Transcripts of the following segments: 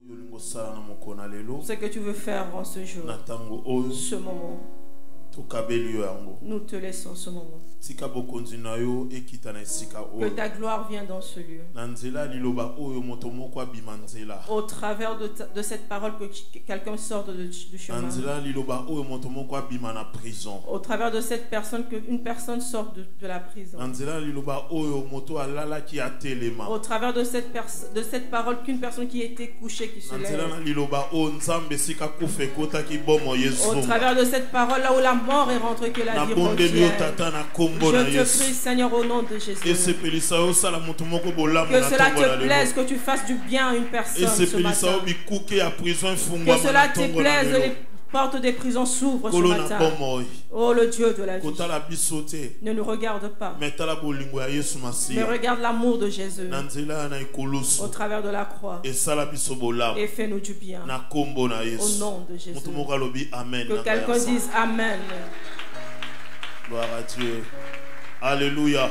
Ce que tu veux faire en ce jour, ce moment, nous te laissons ce moment. Que ta gloire vienne dans ce lieu. Au travers de cette parole que quelqu'un sorte du chemin. Au travers de cette personne, qu'une personne sorte de la prison. Au travers de cette parole, qu'une personne qui était couchée qui se lève. Au travers de cette parole, là où la mort est rentrée, que la vie revienne. Je te prie, Seigneur, au nom de Jésus. Que cela te plaise, que tu fasses du bien à une personne ce matin. Que cela te plaise, les portes des prisons s'ouvrent ce matin. Oh, le Dieu de la vie. Ne nous regarde pas, mais regarde l'amour de Jésus au travers de la croix. Et fais-nous du bien. Au nom de Jésus. Que quelqu'un dise Amen. Gloire à Dieu. Alléluia.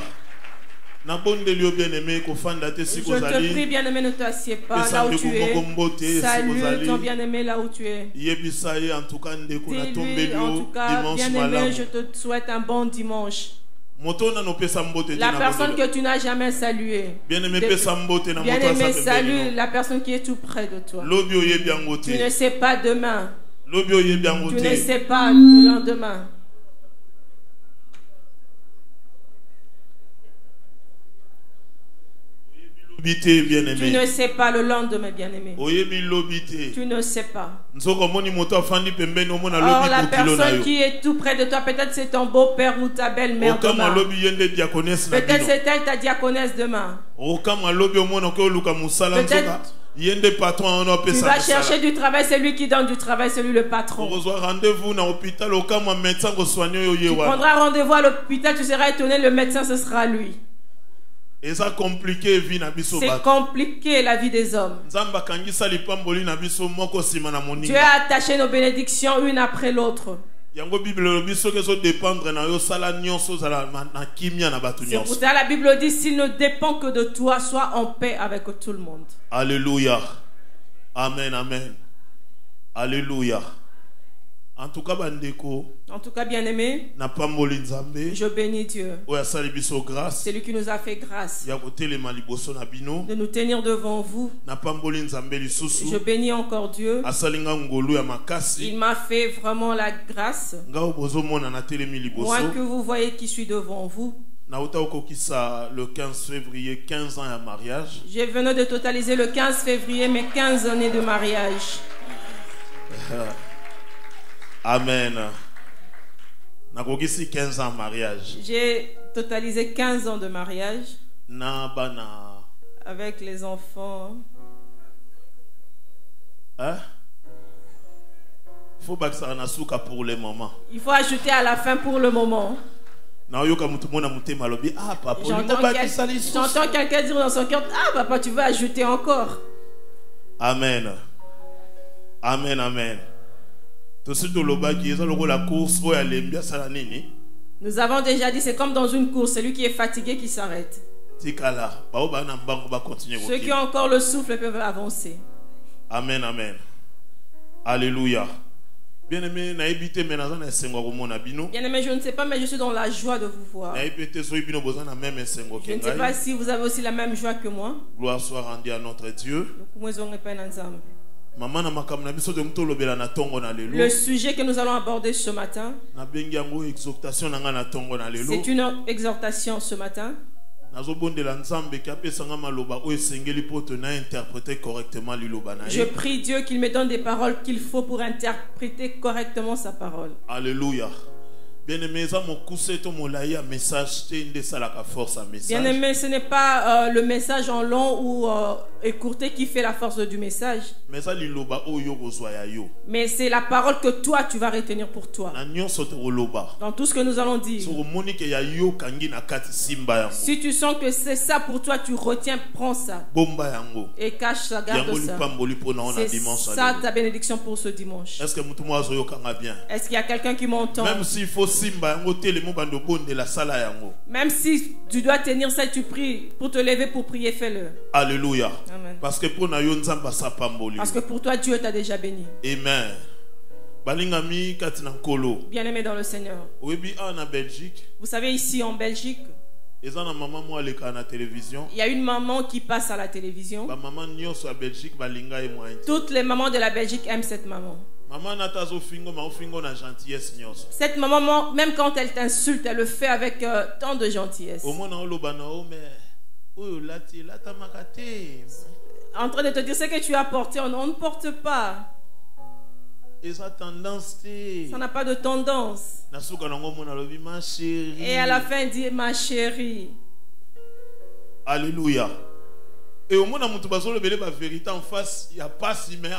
Je te prie, bien-aimé, ne t'assieds pas là où tu es. Salue ton bien-aimé là où tu es. Dis-lui, en tout cas, bien-aimé, je te souhaite un bon dimanche. La personne que tu n'as jamais saluée. Bien-aimé, salue la personne qui est tout près de toi. Tu ne sais pas demain. Tu ne sais pas le lendemain. Tu ne sais pas le lendemain, bien-aimé. Tu ne sais pas. Or, la personne qui est tout près de toi, peut-être c'est ton beau-père ou ta belle-mère demain. Peut-être c'est elle ta diaconesse demain. Peut-être tu vas chercher du travail, c'est lui qui donne du travail, c'est lui le patron. Tu prendras rendez-vous à l'hôpital, tu seras étonné, le médecin ce sera lui. C'est compliqué la vie des hommes. Tu as attaché nos bénédictions une après l'autre. C'est pour ça la Bible dit, s'il ne dépend que de toi, sois en paix avec tout le monde. Alléluia. Amen, amen. Alléluia. En tout cas, bien-aimé, je bénis Dieu. C'est lui qui nous a fait grâce de nous tenir devant vous. Je bénis encore Dieu. Il m'a fait vraiment la grâce. Moi que vous voyez qui suis devant vous. Le 15 février, 15 ans à mariage. Je venais de totaliser le 15 février mes 15 années de mariage. Amen. 15 ans de mariage. J'ai totalisé 15 ans de mariage. Avec les enfants. Hein? Il faut pour le moment. Il faut ajouter à la fin pour le moment. J'entends quelqu'un dire dans son cœur, ah papa, tu veux ajouter encore. Amen. Amen, amen. Nous avons déjà dit, c'est comme dans une course, celui qui est fatigué qui s'arrête. Ceux qui ont encore le souffle peuvent avancer. Amen, amen. Alléluia. Bien-aimé, je ne sais pas, mais je suis dans la joie de vous voir. Je ne sais pas si vous avez aussi la même joie que moi. Gloire soit rendue à notre Dieu. Le sujet que nous allons aborder ce matin, c'est une exhortation ce matin. Je prie Dieu qu'il me donne des paroles qu'il faut pour interpréter correctement sa parole. Alléluia. Bien-aimé, ce n'est pas le message en long ou écourté qui fait la force du message. Mais c'est la parole que toi tu vas retenir pour toi. Dans tout ce que nous allons dire. Si tu sens que c'est ça pour toi, tu retiens, prends ça. Et cache ça, garde ça. C'est ça ta bénédiction pour ce dimanche. Est-ce qu'il y a quelqu'un qui m'entend? Même s'il faut même si tu dois tenir ça, tu pries pour te lever pour prier, fais-le. Alléluia. Amen. Parce que pour toi, Dieu t'a déjà béni. Amen. Bien-aimé dans le Seigneur. Vous savez, ici en Belgique, il y a une maman qui passe à la télévision. Toutes les mamans de la Belgique aiment cette maman. Cette maman, même quand elle t'insulte, elle le fait avec tant de gentillesse. En train de te dire ce que tu as porté, on ne porte pas. Ça n'a pas de tendance. Et à la fin, il dit ma chérie. Alléluia. Et au moins, la vérité en face, il n'y a pas si mais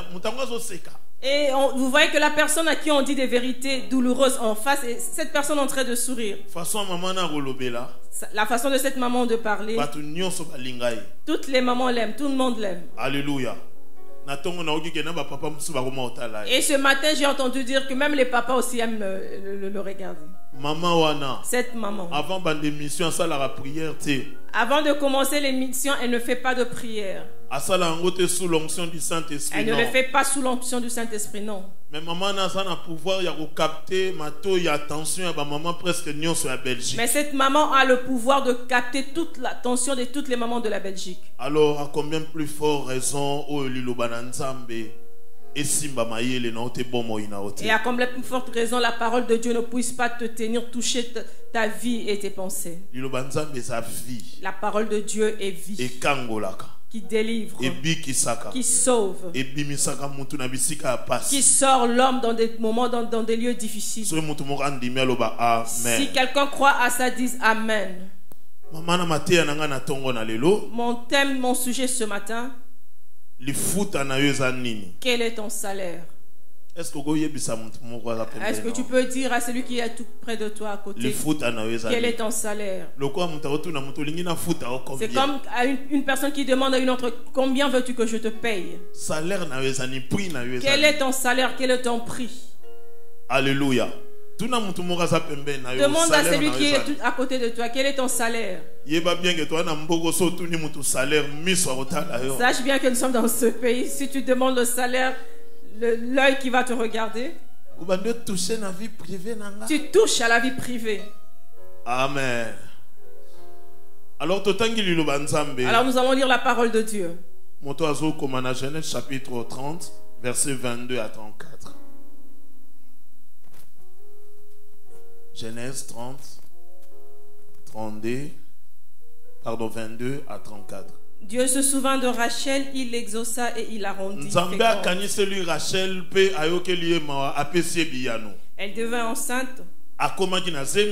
et vous voyez que la personne à qui on dit des vérités douloureuses en face, et cette personne est en train de sourire. La façon de cette maman de parler, toutes les mamans l'aiment, tout le monde l'aime. Alléluia. Et ce matin, j'ai entendu dire que même les papas aussi aiment le regarder. Cette maman, avant de commencer l'émission, elle ne fait pas de prière. Elle ne le fait pas sous l'onction du Saint-Esprit, non. Mais maman a un pouvoir de capter l'attention de maman presque en Belgique. Mais cette maman a le pouvoir de capter toute l'attention de toutes les mamans de la Belgique. Alors, à combien plus fort raison et à combien plus forte raison la parole de Dieu ne puisse pas te tenir, toucher ta vie et tes pensées. La parole de Dieu est vie. Qui délivre, qui sauve, qui sort l'homme dans des moments, dans des lieux difficiles. Si quelqu'un croit à ça, dise Amen. Mon thème, mon sujet ce matin, quel est ton salaire? Est-ce que tu peux dire à celui qui est tout près de toi à côté, quel est ton salaire? C'est comme à une personne qui demande à une autre, combien veux-tu que je te paye? Quel est ton salaire? Quel est ton prix? Alléluia. Demande à celui qui est à côté de toi, quel est ton salaire? Sache bien que nous sommes dans ce pays. Si tu demandes le salaire, l'œil qui va te regarder, tu touches à la vie privée. Amen. Alors nous allons lire la parole de Dieu. Genèse chapitre 30, versets 22 à 34. Genèse 30, 22 à 34. Dieu se souvint de Rachel, il l'exauça et il la rendit féconde. Elle devint enceinte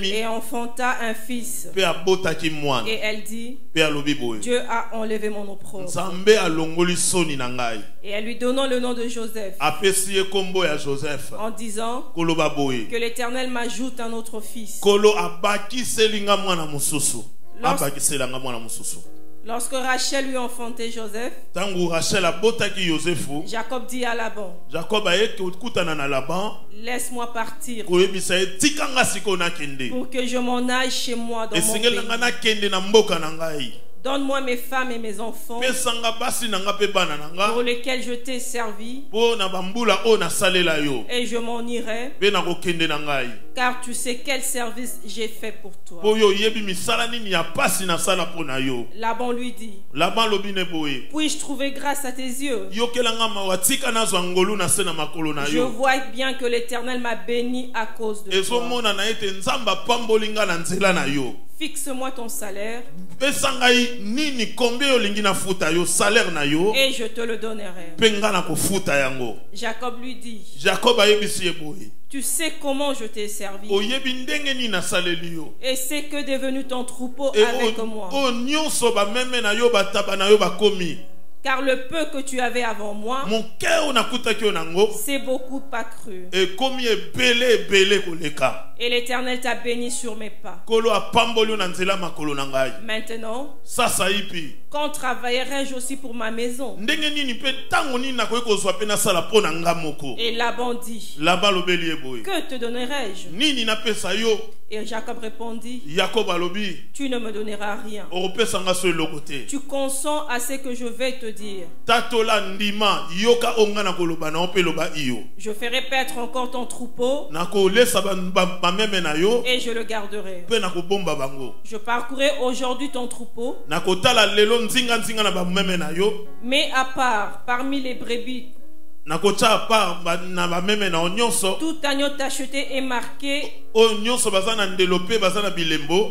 et enfanta un fils. Et elle dit, Dieu a enlevé mon opprobre. Et elle lui donna le nom de Joseph, en disant que l'Éternel m'ajoute un autre fils. Lorsque Rachel lui enfantait Joseph, Jacob dit à Laban, laisse-moi partir pour que je m'en aille chez moi dans mon pays. Donne-moi mes femmes et mes enfants pour lesquels je t'ai servi, et je m'en irai, car tu sais quel service j'ai fait pour toi. Laban lui dit, puis-je trouver grâce à tes yeux? Je vois bien que l'Éternel m'a béni à cause de toi. Fixe-moi ton salaire et je te le donnerai. Jacob lui dit, tu sais comment je t'ai servi et c'est que devenu ton troupeau avec moi. Car le peu que tu avais avant moi, c'est beaucoup accru. Et l'Éternel t'a béni sur mes pas. Maintenant, quand travaillerai-je aussi pour ma maison? Et Laban dit, que te donnerai-je? Et Jacob répondit, tu ne me donneras rien. Tu consens à ce que je vais te dire. Je ferai paître encore ton troupeau et je le garderai. Je parcourrai aujourd'hui ton troupeau, mais à part, parmi les brebis, tout agneau tacheté est marqué,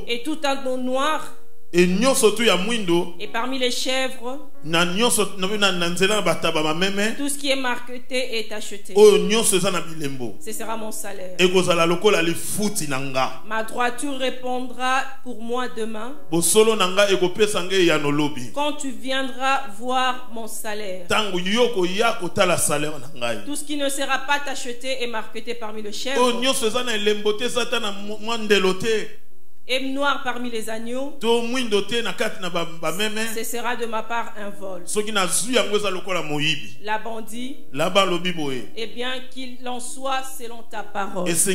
et tout agneau noir, et parmi les chèvres, tout ce qui est marqueté est acheté. Ce sera mon salaire. Ma droiture répondra pour moi demain, quand tu viendras voir mon salaire. Tout ce qui ne sera pas acheté et marqueté parmi les chèvres, et noir parmi les agneaux, ce sera de ma part un vol. Laban dit, eh bien qu'il en soit selon ta parole. Est-ce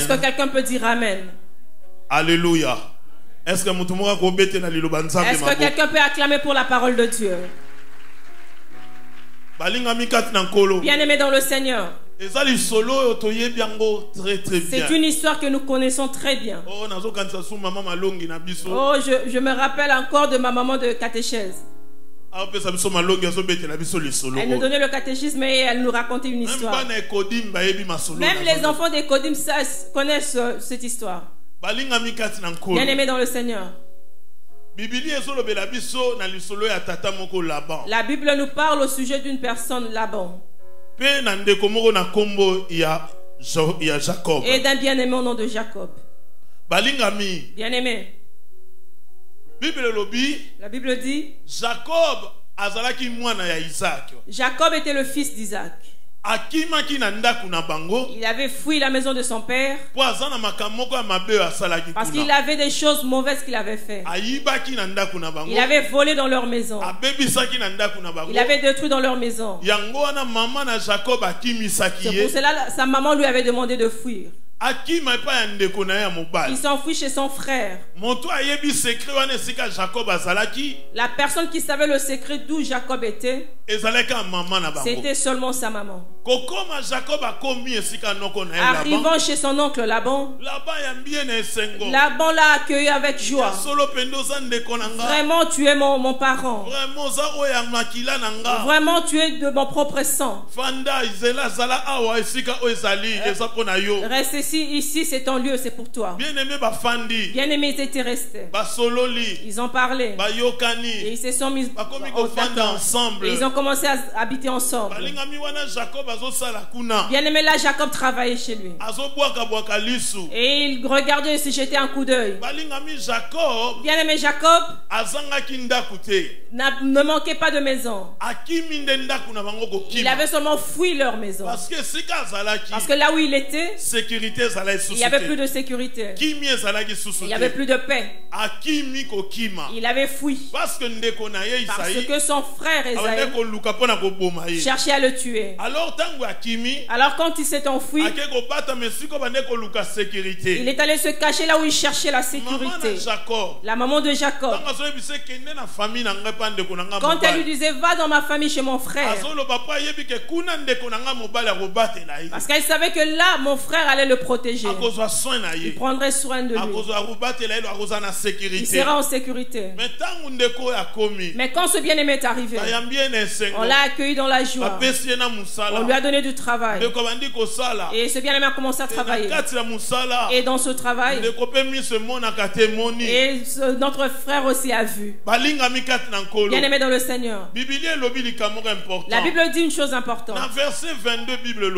que quelqu'un peut dire amen? Alléluia. Est-ce que quelqu'un peut acclamer pour la parole de Dieu? Bien-aimé dans le Seigneur, c'est une histoire que nous connaissons très bien. Oh, je me rappelle encore de ma maman de catéchèse. Elle nous donnait le catéchisme et elle nous racontait une histoire. Même les enfants des Kodim connaissent cette histoire. Bien-aimés dans le Seigneur, la Bible nous parle au sujet d'une personne, Laban, et d'un bien-aimé au nom de Jacob. Bien-aimé, la Bible dit, Jacob était le fils d'Isaac. Il avait fui la maison de son père parce qu'il avait des choses mauvaises qu'il avait fait. Il avait volé dans leur maison. Il avait détruit dans leur maison. C'est pour cela sa maman lui avait demandé de fuir. Il s'enfuit chez son frère. La personne qui savait le secret d'où Jacob était, c'était seulement sa maman. Arrivant chez son oncle Laban, Laban l'a accueilli avec joie. Vraiment, tu es mon parent. Vraiment, tu es de mon propre sang. Reste ici c'est ton lieu, c'est pour toi. Bien-aimés, ils étaient restés. Ils ont parlé. Et ils se sont mis ensemble. Et ils ont commencé à habiter ensemble. Bien-aimé, là Jacob travaillait chez lui. Et il regardait se jeter un coup d'œil. Bien-aimé, Jacob ne manquait pas de maison. Il avait seulement fui leur maison. Parce que là où il était, il n'y avait plus de sécurité. Il n'y avait plus de paix. Il avait fui. Parce que son frère Esaïe cherchait à le tuer. Alors quand il s'est enfui, il est allé se cacher là où il cherchait la sécurité. La maman de Jacob, quand elle lui disait va dans ma famille chez mon frère, parce qu'elle savait que là mon frère allait le protéger, il prendrait soin de lui, il sera en sécurité. Mais quand ce bien-aimé est arrivé, on l'a accueilli dans la joie, on lui a donné du travail, et ce bien-aimé a commencé à travailler. Et dans ce travail, et notre frère aussi a vu. Bien-aimé dans le Seigneur, la Bible dit une chose importante.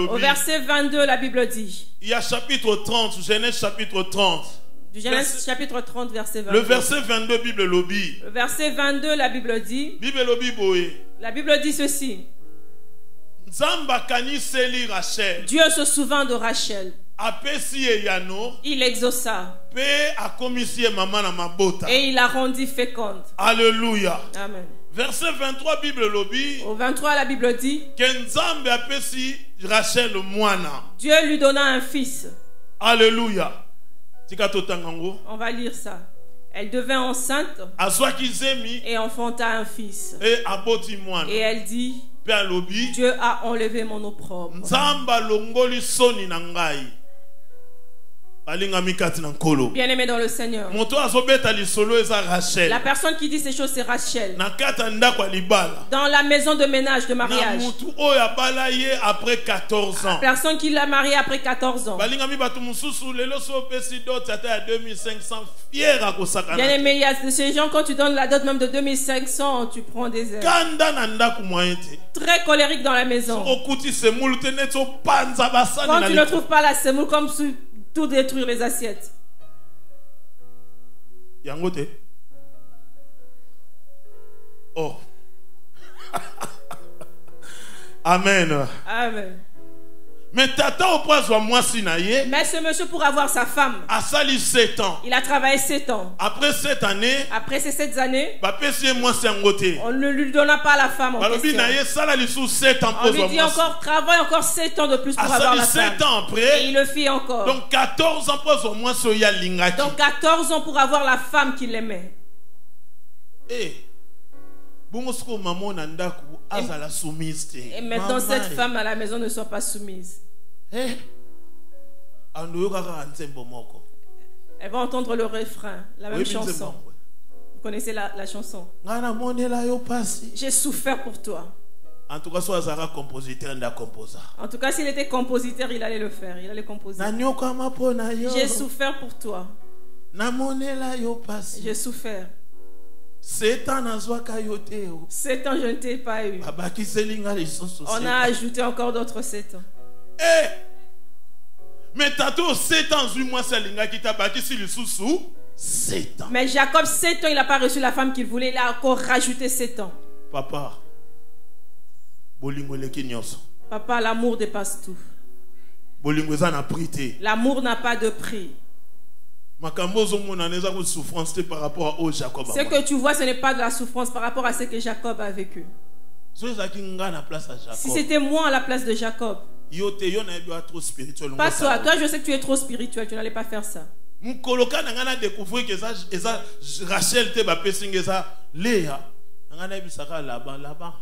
Au verset 22, la Bible dit, il y a chapitre 30, Genèse chapitre 30. Du Genèse chapitre 30, verset 22. Le verset 22, Bible lobby. Le verset 22, la Bible dit, la Bible dit ceci. Dieu se souvint de Rachel. Il exauça. Et il la rendit féconde. Alléluia. Amen. Verset 23, Bible lobby. Au 23, la Bible dit, Rachel moana. Dieu lui donna un fils. Alléluia. On va lire ça. Elle devint enceinte et enfanta un fils. Et elle dit, Dieu a enlevé mon opprobre. Bien-aimé dans le Seigneur, la personne qui dit ces choses, c'est Rachel. Dans la maison de ménage, de mariage. La personne qui l'a marié après 14 ans. Bien-aimé, il y a ces gens, quand tu donnes la dot même de 2500, tu prends des ailes. Très colérique dans la maison. Quand tu ne trouves pas la semoule, comme tout détruire les assiettes. Yangote. Oh. Amen. Amen. Mais ce monsieur, pour avoir sa femme, a sali 7 ans. Il a travaillé 7 ans. Après 7 années, après ces 7 années, on ne lui donna pas la femme en question. On lui dit encore, travaille encore 7 ans de plus pour avoir la femme. 7 ans après, et il le fit encore. Donc 14 ans Donc 14 ans pour avoir la femme qu'il aimait. Et maintenant cette femme à la maison ne soit pas soumise. Elle va entendre le refrain, la même chanson. Vous connaissez la chanson? J'ai souffert pour toi. En tout cas, s'il était compositeur, il allait le faire. Il allait composer. J'ai souffert pour toi. J'ai souffert. 7 ans, 7 ans, je ne t'ai pas eu. On a ajouté encore d'autres 7 ans. Mais tato 7 ans, 8 mois, c'est l'inga qui t'a bâti sur le sous-sous. 7 ans. Mais Jacob, 7 ans, il n'a pas reçu la femme qu'il voulait. Il a encore rajouté 7 ans. Papa, l'amour dépasse tout. L'amour n'a pas de prix. Ce que tu vois, ce n'est pas de la souffrance par rapport à ce que Jacob a vécu. Si c'était moi à la place de Jacob, pas toi. Toi, je sais que tu es trop spirituel. Tu n'allais pas faire ça. Rachel te ba pesingeza Léa. Ngana bisaka là-bas.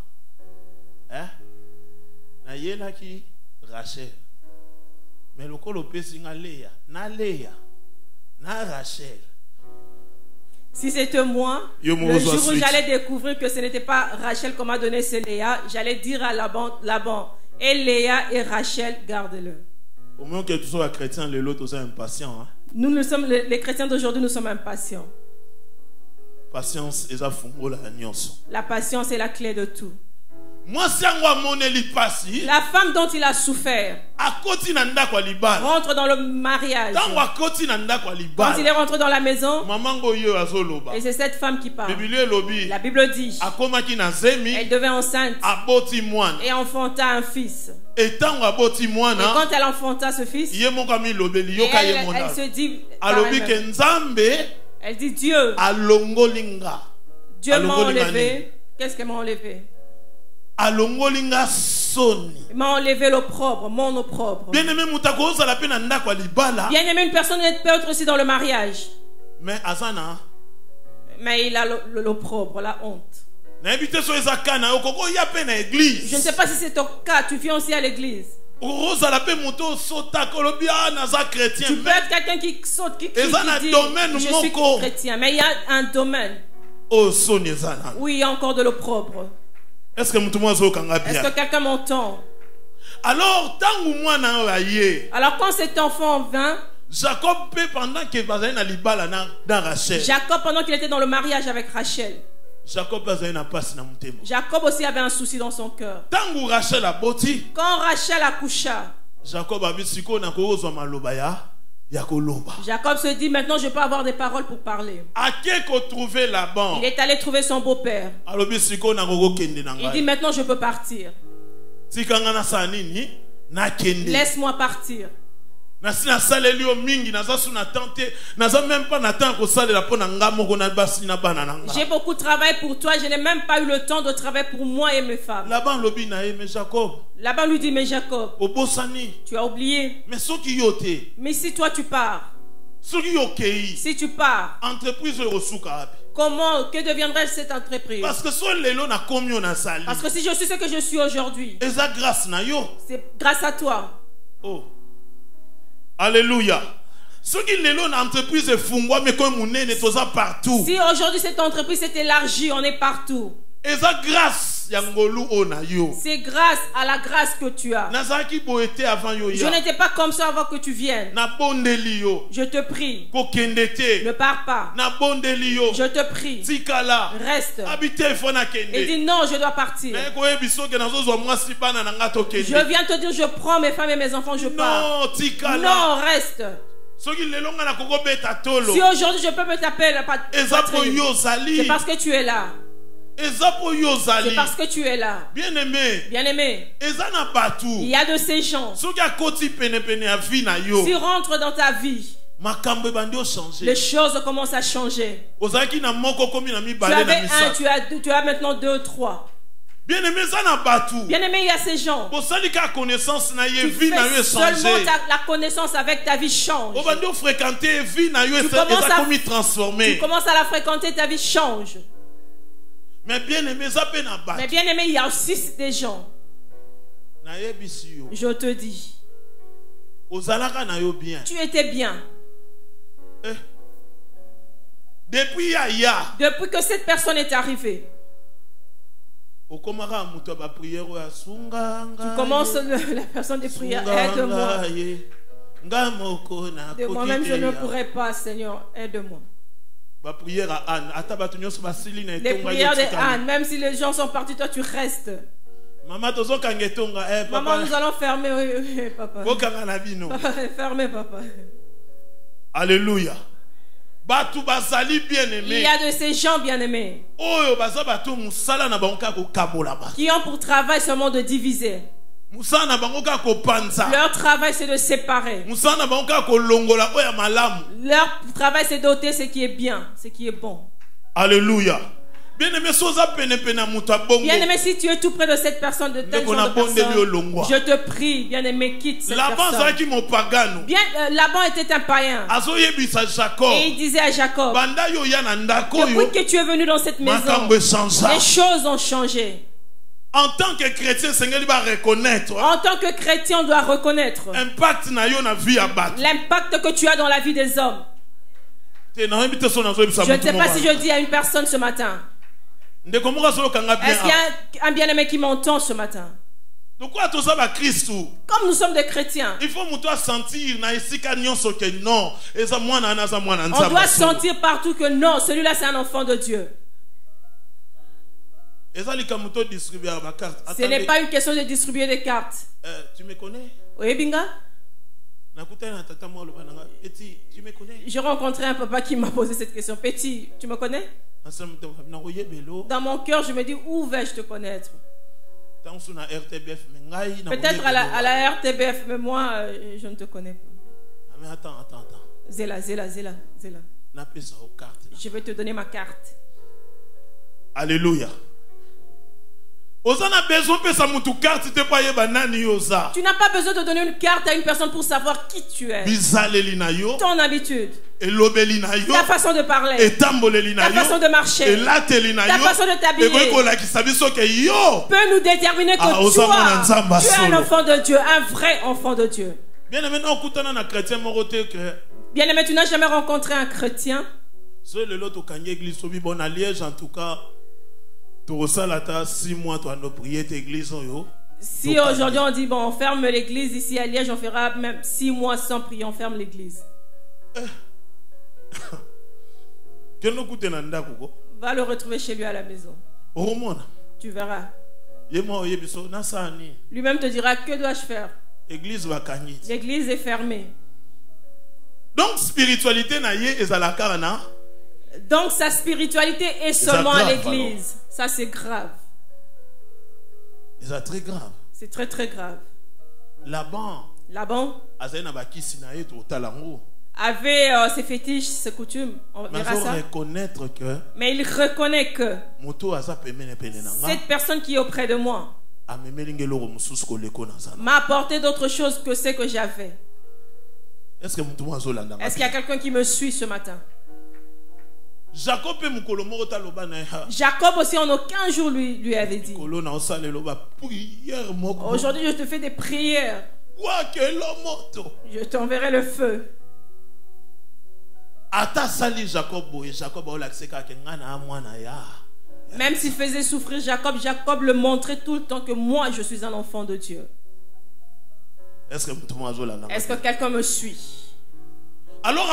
Hein? Na yela ki Rachel. Mais le kolo pesinga Léa. Na Léa. Na Rachel. Si c'était moi, le jour où j'allais découvrir que ce n'était pas Rachel qu'on m'a donné, c'est Léa, j'allais dire à Laban, et Léa et Rachel, garde-le. Au moins que tu sois chrétien, les autres sont impatients. Hein? Nous sommes les chrétiens d'aujourd'hui, nous sommes impatients. Patience est la patience est la clé de tout. La femme dont il a souffert rentre dans le mariage. Quand il est rentré dans la maison, et c'est cette femme qui parle. La Bible dit elle devint enceinte et enfanta un fils. Et quand elle enfanta ce fils, elle se dit elle dit Dieu m'a enlevé. Qu'est-ce qu'elle m'a enlevé? Il m'a enlevé l'opprobre, mon opprobre. Bien-aimé, une personne peut être aussi dans le mariage. Mais il a l'opprobre, la honte. Je ne sais pas si c'est ton cas, tu viens aussi à l'église. Tu peux être quelqu'un qui saute, qui crie, qui dit je suis chrétien. Mais il y a un domaine où il y a encore de l'opprobre. Est-ce que quelqu'un m'entend? Alors quand cet enfant vint, Jacob, pendant qu'il était dans le mariage avec Rachel, Jacob aussi avait un souci dans son cœur. Quand Rachel accoucha, Jacob se dit maintenant je peux avoir des paroles pour parler. Il est allé trouver son beau-père. Il dit maintenant je peux partir. Laisse-moi partir. J'ai beaucoup de travail pour toi, je n'ai même pas eu le temps de travailler pour moi et mes femmes. Laban lui dit, mais Jacob, tu as oublié. Mais si toi tu pars, si tu pars, comment, que deviendrait cette entreprise? Parce que si je suis ce que je suis aujourd'hui, c'est grâce à toi. Oh. Alléluia. Si aujourd'hui cette entreprise s'est élargie, on est partout. C'est grâce à la grâce que tu as. Je n'étais pas comme ça avant que tu viennes. Je te prie. Ne pars pas. Je te prie. Reste. Et dis non, je dois partir. Je viens te dire, je prends mes femmes et mes enfants, je pars. Non, reste. Si aujourd'hui je peux me taper la poitrine, c'est parce que tu es là. C'est parce que tu es là. Bien-aimé, il y a de ces gens. S'ils rentrent dans ta vie, les choses commencent à changer. Tu avais un, tu as maintenant 2, 3. Bien-aimé, il y a ces gens. Tu fais seulement la connaissance avec ta vie change. Tu commences à la fréquenter, ta vie change. Mais bien-aimé, il y a aussi des gens. Je te dis, tu étais bien. Depuis que cette personne est arrivée, tu commences la personne de prière, aide-moi. De moi-même je ne pourrais pas, Seigneur, aide-moi. Les prières de Anne, même si les gens sont partis, toi tu restes. Maman, nous allons fermer, oui, papa. Fermez, papa. Alléluia. Il y a de ces gens bien-aimés qui ont pour travail seulement de diviser. Leur travail c'est de séparer. Leur travail c'est d'ôter ce qui est bien, ce qui est bon. Alléluia. Bien-aimé, si tu es tout près de cette personne, de telle genre de personne, je te prie, bien-aimé, quitte cette personne. Laban était un païen. Et il disait à Jacob, depuis que tu es venu dans cette maison, les choses ont changé. En tant que chrétien, le Seigneur va reconnaître. En tant que chrétien, on doit reconnaître l'impact que tu as dans la vie des hommes. Je ne sais pas si je dis à une personne ce matin. Est-ce qu'il y a un bien-aimé qui m'entend ce matin? Comme nous sommes des chrétiens, il faut sentir on doit sentir partout que non, celui-là c'est un enfant de Dieu. Ce n'est pas une question de distribuer des cartes. Tu me connais? Oui, Binga. Tu me connais? J'ai rencontré un papa qui m'a posé cette question. Petit, tu me connais? Dans mon cœur, je me dis, où vais-je te connaître? Peut-être à la RTBF, mais moi, je ne te connais pas. Mais attends. Zéla. Je vais te donner ma carte. Alléluia. Tu n'as pas besoin de donner une carte à une personne pour savoir qui tu es. Ton habitude, ta façon de parler, ta façon de marcher, ta façon de t'habiller peut nous déterminer que toi, tu es un enfant de Dieu, un vrai enfant de Dieu. Bien-aimé, tu n'as jamais rencontré un chrétien. Si aujourd'hui on dit bon, on ferme l'église ici à Liège, on fera même 6 mois sans prier, on ferme l'église. Va le retrouver chez lui à la maison. Tu verras. Lui-même te dira, que dois-je faire? L'église est fermée. Donc spiritualité donc sa spiritualité est seulement à l'église. Ça c'est grave. C'est très grave. C'est très très grave. Laban Laban avait ses fétiches, ses coutumes. On verra ça. Mais il reconnaît que cette personne qui est auprès de moi m'a apporté d'autres choses que ce que j'avais. Est-ce qu'il y a quelqu'un qui me suit ce matin? Jacob aussi en aucun jour lui avait dit: aujourd'hui je te fais des prières, je t'enverrai le feu. Même s'il faisait souffrir Jacob, Jacob le montrait tout le temps que moi je suis un enfant de Dieu. Est-ce que quelqu'un me suit? Alors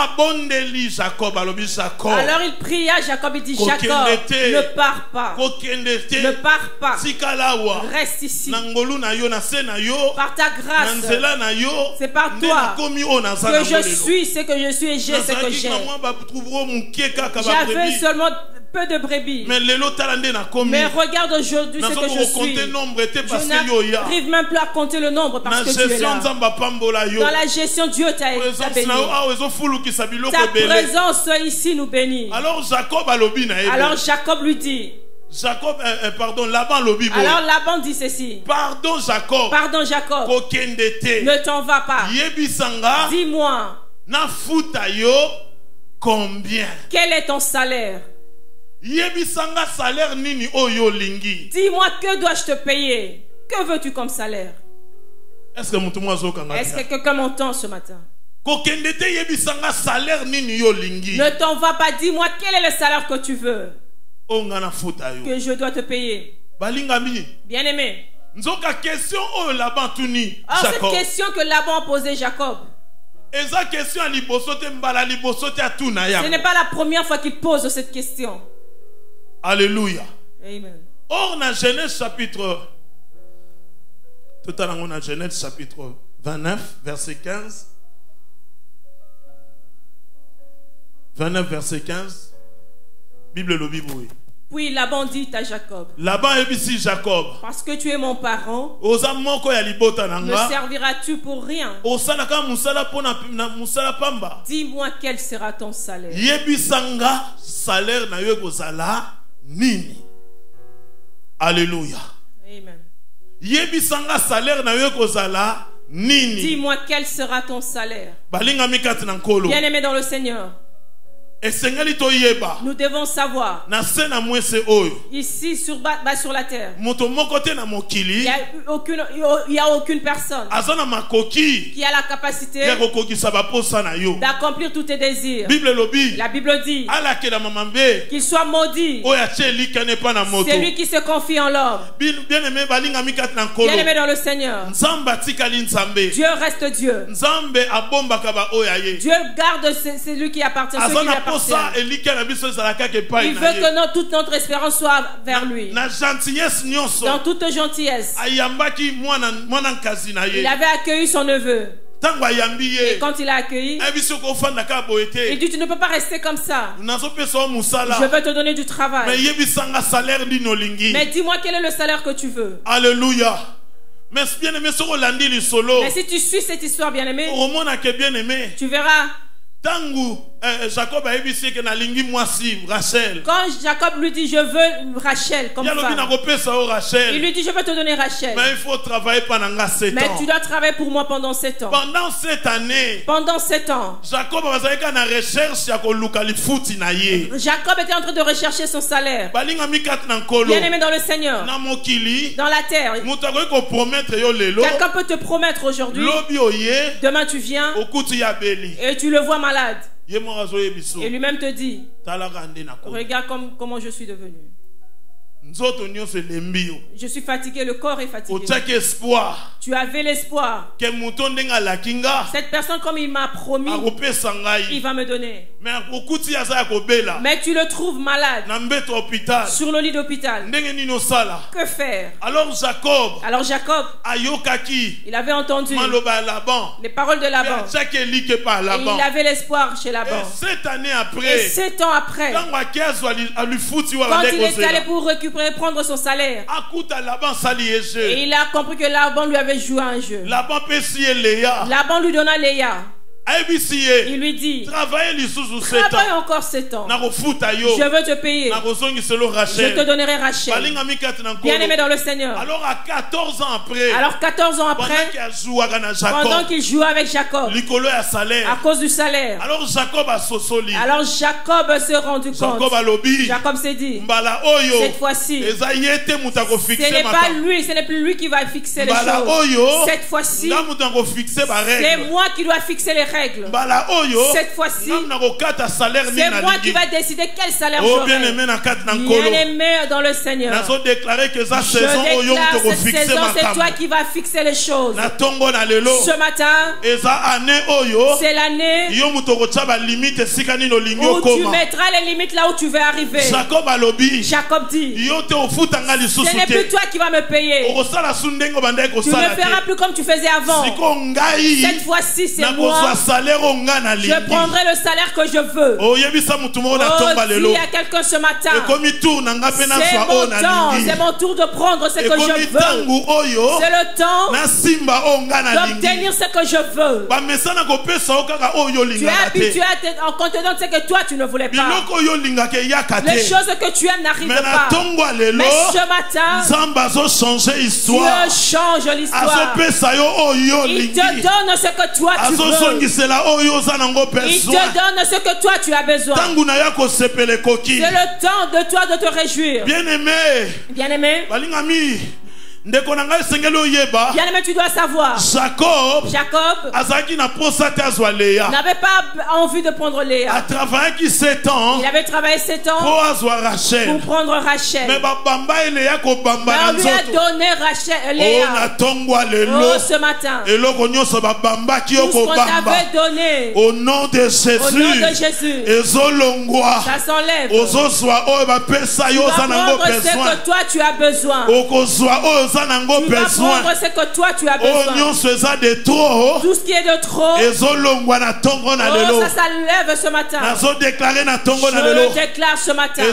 il pria Jacob, il dit: Jacob, ne pars pas. Ne pars pas. Reste ici. Par ta grâce, c'est par toi que je suis ce que je suis et j'ai ce que j'ai. J'avais seulement peu de brebis. Mais regarde aujourd'hui ce que je suis. Je n'arrive même plus à compter le nombre parce que tu es là. Dans la gestion, Dieu t'a béni. Ta présence ici nous bénit. Alors Jacob lui dit. Alors Laban dit ceci: pardon Jacob, ne t'en vas pas. Dis-moi, combien? Quel est ton salaire? Dis-moi, que dois-je te payer? Que veux-tu comme salaire? Est-ce que quelqu'un m'entend ce matin? Ne t'en va pas, dis-moi quel est le salaire que tu veux, que je dois te payer. Bien-aimé, cette question que Laban a posée Jacob, ce n'est pas la première fois qu'il pose cette question. Alléluia. Amen. Or, dans Genèse chapitre, tout à l'heure, on a Genèse chapitre 29, verset 15. 29, verset 15. Bible le Bible. Puis Laban dit à Jacob: Laban est ici Jacob. Parce que tu es mon parent, me serviras-tu pour rien? Dis-moi quel sera ton salaire. Nini. Alléluia. Amen. Dis-moi quel sera ton salaire. Bien-aimé dans le Seigneur, nous devons savoir ici sur la terre, il n'y a aucune personne qui a la capacité d'accomplir tous tes désirs. La Bible dit qu'il soit maudit celui qui se confie en l'homme. Bien-aimé dans le Seigneur, Dieu reste Dieu. Dieu garde celui qui appartient à ceux qui lui appartiennent. Il veut que toute notre espérance soit vers lui. Dans toute gentillesse, il avait accueilli son neveu. Et quand il a accueilli, il dit: tu ne peux pas rester comme ça. Je veux te donner du travail. Mais dis-moi quel est le salaire que tu veux. Alléluia. Mais si tu suis cette histoire, bien-aimé, tu verras. Jacob a évisé que nalingi moisi Rachel. Quand Jacob lui dit: je veux Rachel comme femme, il lui dit: je veux te donner Rachel. Mais il faut travailler pendant 7 ans. Mais tu dois travailler pour moi pendant 7 ans. Pendant 7 années. Pendant 7 ans. Jacob était en train de rechercher son salaire. Bien-aimé dans le Seigneur, dans la terre, quelqu'un peut te promettre aujourd'hui, demain tu viens et tu le vois malade. Et lui-même te dit: regarde comment je suis devenu. Je suis fatigué, le corps est fatigué. Tu avais l'espoir. Cette personne, comme il m'a promis, il va me donner. Mais tu le trouves malade sur le lit d'hôpital. Que faire? Alors Jacob, il avait entendu les paroles de Laban. Et il avait l'espoir chez Laban. Et 7 ans après, quand il est allé pour récupérer prendre son salaire. Et il a compris que Laban lui avait joué un jeu. Laban lui donna Léa. Il lui dit, travaille encore 7 ans. Je veux te payer. Je te donnerai Rachel. Bien aimé dans le Seigneur. Alors 14 ans après, pendant qu'il jouait avec Jacob, à cause du salaire, alors Jacob s'est rendu compte. Jacob s'est dit, cette fois-ci, ce n'est pas lui, ce n'est plus lui qui va fixer les choses. Cette fois-ci, c'est moi qui dois fixer les règles. Cette fois-ci, c'est moi qui va décider quel salaire j'aurai. Bien-aimé dans le Seigneur, je déclare cette saison, c'est toi qui vas fixer les choses. Ce matin, c'est l'année où tu mettras les limites là où tu veux arriver. Jacob dit, ce n'est plus toi qui vas me payer. Tu ne feras plus comme tu faisais avant. Cette fois-ci, c'est moi. Je prendrai le salaire que je veux. S'il y a quelqu'un ce matin, c'est mon tour de prendre ce que je veux. C'est le temps d'obtenir ce que je veux. Tu es habitué en contenant ce que toi tu ne voulais pas. Les choses que tu aimes n'arrivent pas. Mais ce matin, Dieu change l'histoire. Il te donne ce que toi tu veux. Il te donne ce que toi tu as besoin. C'est le temps de toi de te réjouir. Bien-aimé, bien-aimé, tu dois savoir, Jacob n'avait pas envie de prendre Léa. Il avait travaillé 7 ans pour prendre Rachel. Mais on lui a donné Léa. Ce matin, tout ce qu'on t'avait donné au nom de Jésus, ça s'enlève. Tu vas prendre ce que toi tu as besoin. Tu vas prendre ce que toi tu as besoin. Tout ce qui est de trop, ça s'enlève ce matin. Je déclare ce matin.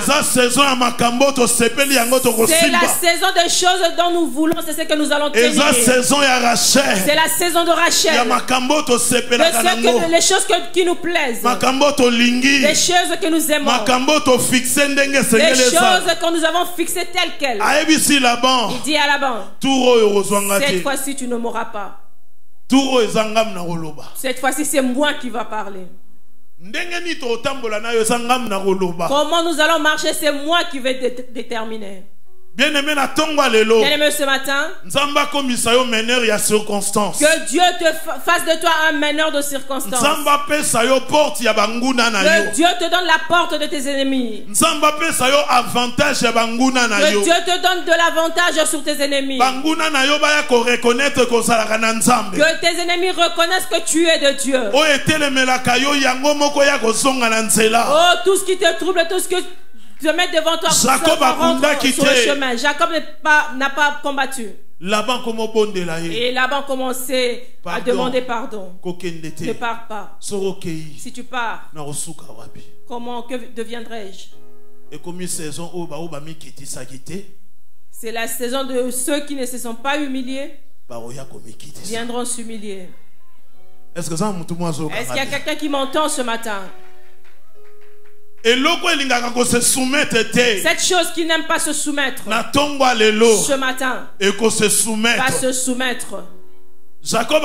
C'est la saison des choses dont nous voulons, c'est ce que nous allons tenir. C'est la saison de Rachel. Les choses qui nous plaisent. Les choses que nous aimons. Les choses que nous avons fixées telles quelles. Il dit à Laban, cette fois-ci tu ne mourras pas. Cette fois-ci c'est moi qui va parler. Comment nous allons marcher, c'est moi qui vais déterminer. Bien-aimé ce matin, que Dieu te fasse de toi un meneur de circonstances. Que Dieu te donne la porte de tes ennemis. Que Dieu te donne de l'avantage sur tes ennemis. Que tes ennemis reconnaissent que tu es de Dieu. Oh, tout ce qui te trouble, tout ce que te mettre devant toi sur le chemin. Jacob n'a pas combattu. Et Laban commençait à demander pardon. Ne pars pas. Si tu pars, comment, que deviendrai-je? C'est la saison de ceux qui ne se sont pas humiliés viendront s'humilier. Est-ce qu'il y a quelqu'un qui m'entend ce matin? Cette chose qui n'aime pas se soumettre, ce matin, va se soumettre. Jacob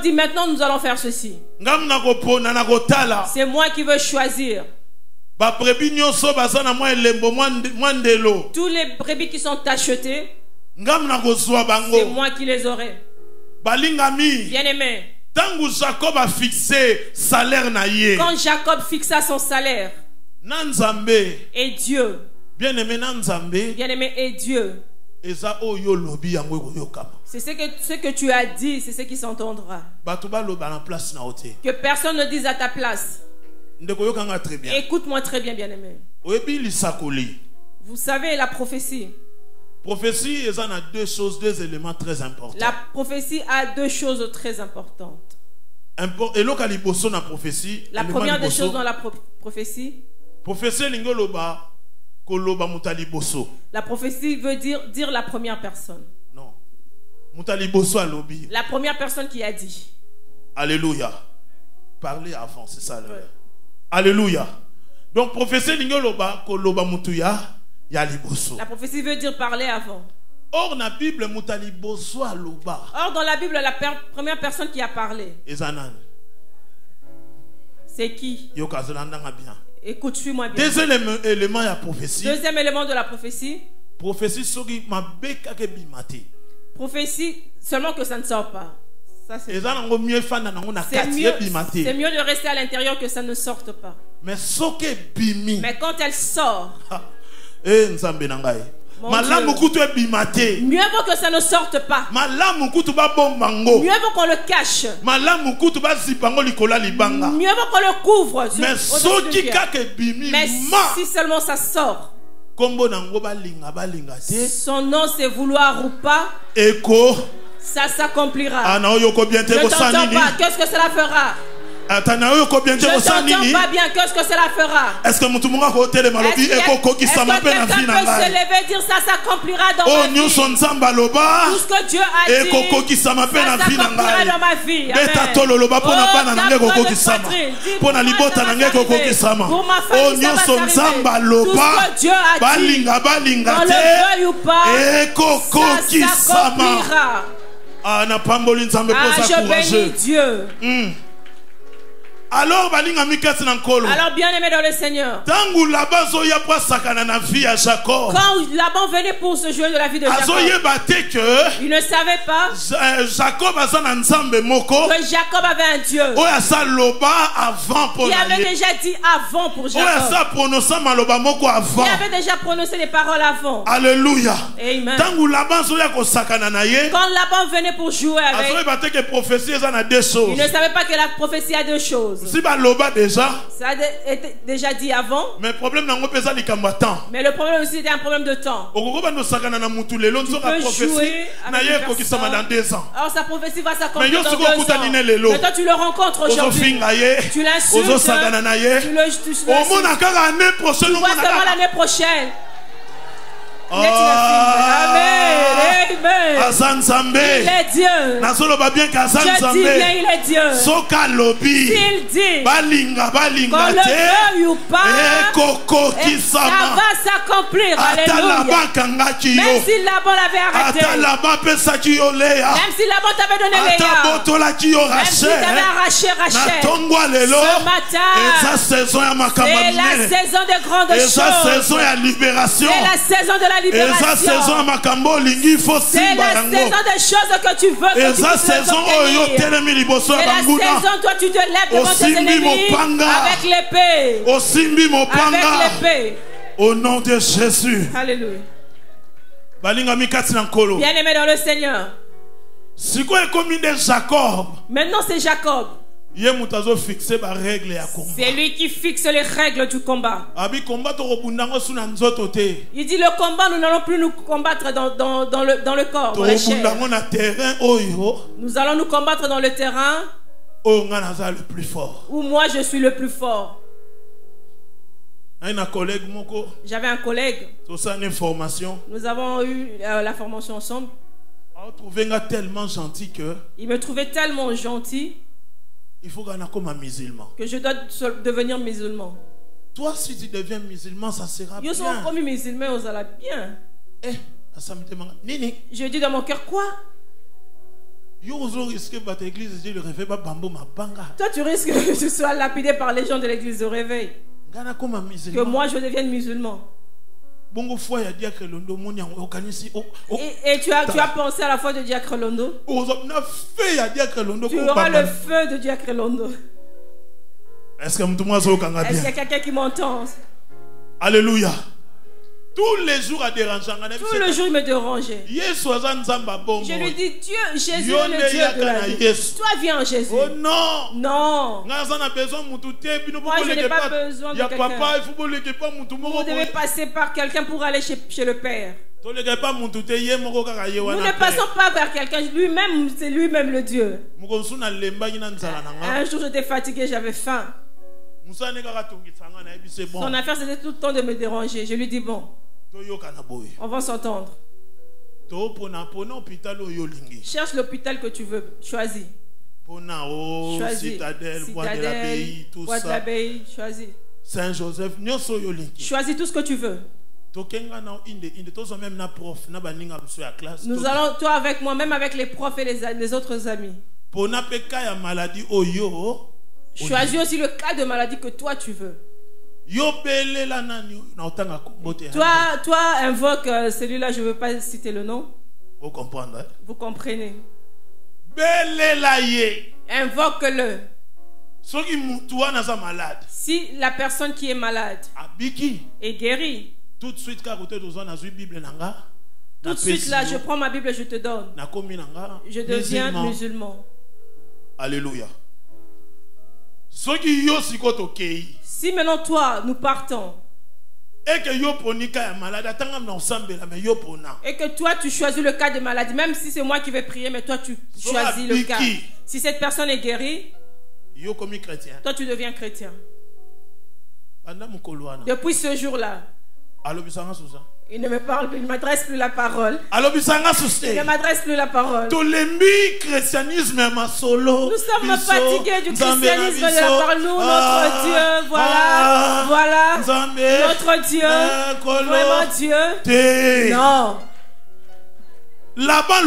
dit, maintenant nous allons faire ceci. C'est moi qui veux choisir. Tous les brebis qui sont achetées, c'est moi qui les aurai. Bien-aimé, Jacob a fixé salaire na ye. Quand Jacob fixa son salaire, et Dieu, bien-aimé et Dieu, c'est ce que tu as dit, c'est ce qui s'entendra. Que personne ne dise à ta place. Écoute-moi très bien, bien-aimé. Vous savez la prophétie. Prophétie, il y a deux éléments très importants. La prophétie a 2 choses très importantes. La première des choses dans la prophétie, La prophétie veut dire la première personne. Non. La première personne qui a dit. Alléluia. Parler avant, c'est ça. Ouais. Alléluia. Donc prophétie l'ingoloba koloba mutuya ya liboso. La prophétie veut dire parler avant. Or na Bible mutali boso aloba. Or dans la Bible la première personne qui a parlé. Ezanan. C'est qui? Yo kazolanda bien. Écoute, suis-moi bien. Deuxième élément de la prophétie. Deuxième élément de la prophétie. Prophétie soki mabeka ke bimate. Prophétie seulement que ça ne sort pas. C'est mieux de rester à l'intérieur que ça ne sorte pas. Mais quand elle sort, mieux vaut que ça ne sorte pas. Mieux vaut qu'on le cache. Mieux vaut qu'on le couvre. Mais si seulement ça sort, son nom c'est vouloir ou pas, ça s'accomplira. Ne t'entends pas. Qu'est-ce que cela fera? Je t'entends pas bien. Qu'est-ce que cela fera? Est-ce que quelqu'un peut se lever et dire ça s'accomplira dans ma vie? Tout ce que Dieu a dit, ça s'accomplira dans ma vie. Amen. Pour ma famille, ça va s'arriver. Tout ce que Dieu a dit, qu'on le veuille ou pas, ça s'accomplira. Je bénis Dieu. Alors bien aimé dans le Seigneur, quand Laban venait pour se jouer de la vie de Jacob, il ne savait pas que Jacob avait un Dieu qui avait déjà dit avant pour Jacob. Il avait déjà prononcé les paroles avant. Alléluia. Amen. Quand Laban venait pour jouer avec, il ne savait pas que la prophétie a deux choses. Si baloba déjà, ça a été déjà dit avant. Mais le problème n'a pas besoin de temps. Mais le problème aussi était un problème de temps. Tu peux jouer avec une personne. Dans 2 ans. Alors sa prophétie va s'accomplir dans 2 ans. Mais toi tu le rencontres aujourd'hui. Tu l'insultes. Tu le tu vois seulement l'année prochaine. Amen. Amen. Il est Dieu. Je dis bien, il est Dieu. S'il dit qu'on le veuille ou pas, ça va s'accomplir. Alléluia. Même si Laban l'avait arrêté, même si Laban t'avait donné les gars, même si t'avait arraché Rachel, ce matin, c'est la saison de grandes choses. C'est la saison de la libération. C'est la saison des choses que tu veux que tu puisses obtenir. C'est la saison toi tu te lèves devant tes ennemis avec l'épée. Avec l'épée. Au nom de Jésus. Alléluia. Bien aimé dans le Seigneur. Maintenant c'est Jacob. C'est lui qui fixe les règles du combat. Il dit le combat, nous n'allons plus nous combattre dans le corps, dans la chair. Nous allons nous combattre dans le terrain où moi je suis le plus fort. J'avais un collègue. Nous avons eu la formation ensemble. Il me trouvait tellement gentil. Il faut gagner comme un musulman. Que je dois devenir musulman. Toi, si tu deviens musulman, ça sera bien. Je suis comme musulman, on sera bien. Je dis dans mon cœur, quoi? Toi, tu risques que tu sois lapidé par les gens de l'église de réveil. Que moi, je devienne musulman. Et tu as pensé à la foi de Diacre Londo. Tu auras le feu de Diacre Londo. Est-ce qu'il y a quelqu'un qui m'entend? Alléluia. Tous les jours à déranger. Tous les jours il me dérangeait. Je lui dis Dieu, Jésus est le Dieu de la vie. Toi viens en Jésus. Oh non. Non. Moi je n'ai pas besoin de quelqu'un. Vous devez passer par quelqu'un pour aller chez le Père. Nous ne passons pas vers quelqu'un. Lui-même, c'est lui-même le Dieu. Un jour j'étais fatigué, j'avais faim. Son affaire, c'était tout le temps de me déranger. Je lui dis, bon, on va s'entendre. Cherche l'hôpital que tu veux. Choisis. Choisis. Citadelle, Bois de l'Abbaye, tout Bois de l'Abbaye, choisis. Saint-Joseph, choisis tout ce que tu veux. Nous allons, toi avec moi, même avec les profs et les autres amis. Choisis aussi le cas de maladie que toi tu veux. Toi invoque celui-là, je ne veux pas citer le nom. Vous comprenez? Vous comprenez? Invoque-le. Si la personne qui est malade est guérie, tout de suite là, je prends ma Bible et je te donne. Je deviens musulman. Alléluia. Si maintenant toi, nous partons, et que toi tu choisis le cas de maladie, même si c'est moi qui vais prier, mais toi tu choisis le cas. Si cette personne est guérie, toi tu deviens chrétien. Depuis ce jour-là, il ne me parle plus, il ne m'adresse plus la parole. Il ne m'adresse plus la parole. Nous sommes fatigués du christianisme de la parole. Nous, notre Dieu, voilà, notre Dieu, vraiment Dieu. Non. Là-bas,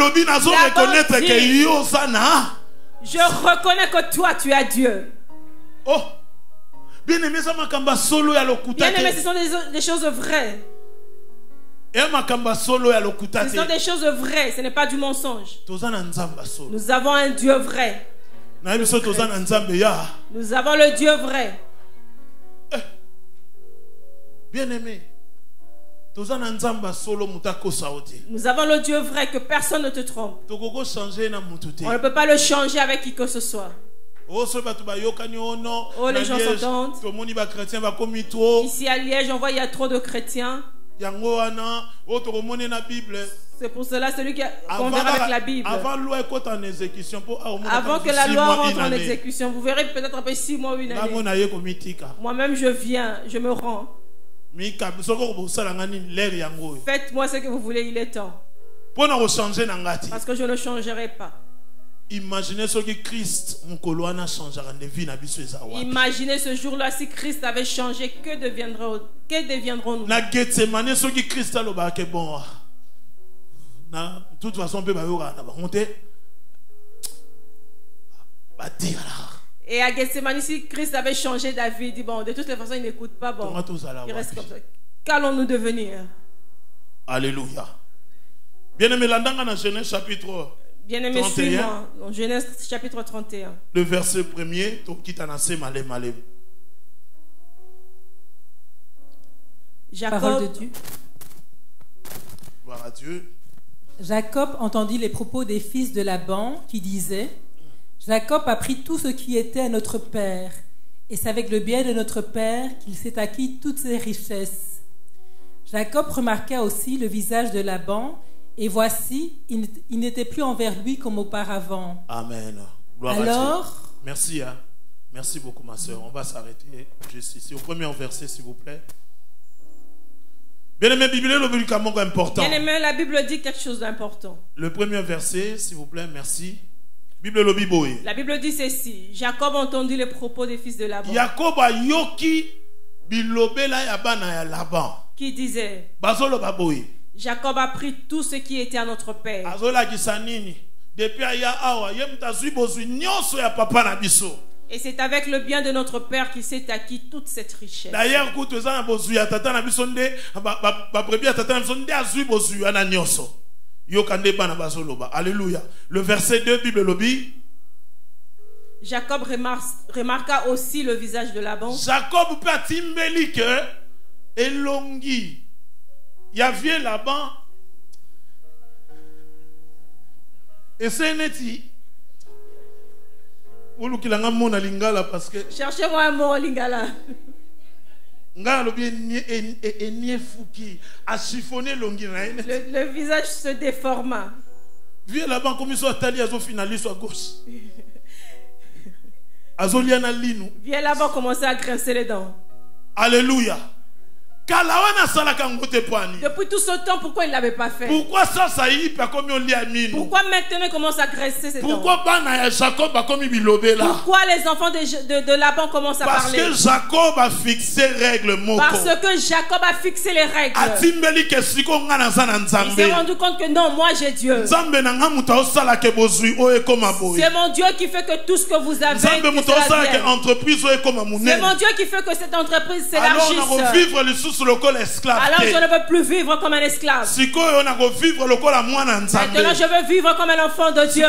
je reconnais que toi, tu as Dieu. Oh, bien-aimé, ce sont des choses vraies. Ce sont des choses vraies, ce n'est pas du mensonge. Nous avons un Dieu vrai. Nous avons le Dieu vrai. Bien-aimé, nous avons le Dieu vrai, que personne ne te trompe. On ne peut pas le changer avec qui que ce soit. Oh, les gens s'entendent. Ici à Liège, on voit il y a trop de chrétiens. C'est pour cela celui qu'on verra avec la Bible. Avant que la loi rentre en exécution, vous verrez peut-être après 6 mois ou une année. Moi-même je viens, je me rends. Faites-moi ce que vous voulez, il est temps. Parce que je ne changerai pas. Imaginez ce que Christ Imaginez ce jour-là, si Christ avait changé, que deviendrons-nous? De toute façon, et à Gethsemane, si Christ avait changé David, il dit bon, de toutes les façons, il n'écoute pas, bon, il reste comme ça. Qu'allons-nous devenir? Alléluia. Bien-aimé, l'andanga dans Genèse chapitre Bien-aimé, suis-moi, dans Genèse chapitre 31. Le verset 1er, Parole de Dieu. Gloire à Dieu. Jacob entendit les propos des fils de Laban qui disaient: Jacob a pris tout ce qui était à notre père, et c'est avec le bien de notre père qu'il s'est acquis toutes ses richesses. Jacob remarqua aussi le visage de Laban, et voici, il n'était plus envers lui comme auparavant. Amen. Gloire à Dieu. Merci. Hein. Merci beaucoup, ma soeur. On va s'arrêter juste ici. Au premier verset, s'il vous plaît. Bien-aimé, la Bible dit quelque chose d'important. Le premier verset, s'il vous plaît, merci. La Bible dit ceci: Jacob entendit les propos des fils de Laban. Jacob a yoki bilobela ya bana ya Laban. Qui disait: Jacob a pris tout ce qui était à notre père. Et c'est avec le bien de notre père qu'il s'est acquis toute cette richesse. D'ailleurs, alléluia. Le verset 2, Bible lobby. Jacob remarqua aussi le visage de Laban. Jacob peut timbeli que elongi. Il y avait Laban. Et c'est neti. Cherchez-moi un mot en lingala. Le visage se déforma. Viens là-bas comme ils sont allés à finaliste à gauche. Vient là-bas commencer à grincer les dents. Alléluia. Depuis tout ce temps, pourquoi il ne l'avait pas fait? Pourquoi maintenant il commence à graisser ses dents? Pourquoi les enfants de Laban commencent à parler? Parce que Jacob a fixé règles. Parce que Jacob a fixé les règles. Il s'est rendu compte que non, moi j'ai Dieu. C'est mon Dieu qui fait que tout ce que vous avez, c'est mon Dieu qui fait que cette entreprise s'élargisse. Alors je ne veux plus vivre comme un esclave. Maintenant je veux vivre comme un enfant de Dieu.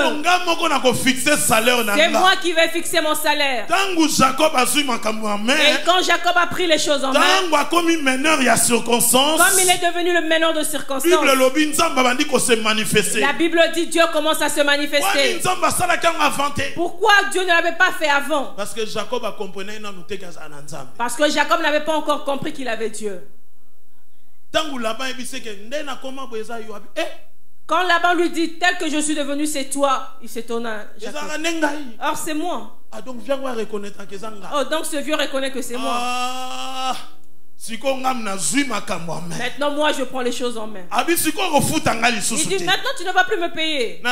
C'est moi qui vais fixer mon salaire. Et quand Jacob a pris les choses en main, comme il est devenu le meneur de circonstances, la Bible dit Dieu commence à se manifester. Pourquoi Dieu ne l'avait pas fait avant? Parce que Jacob n'avait pas encore compris qu'il avait Dieu. Quand Laban lui dit tel que je suis devenu c'est toi, il s'étonna. Or c'est moi. Oh, donc ce vieux reconnaît que c'est moi. Maintenant moi je prends les choses en main. Il dit maintenant tu ne vas plus me payer. Je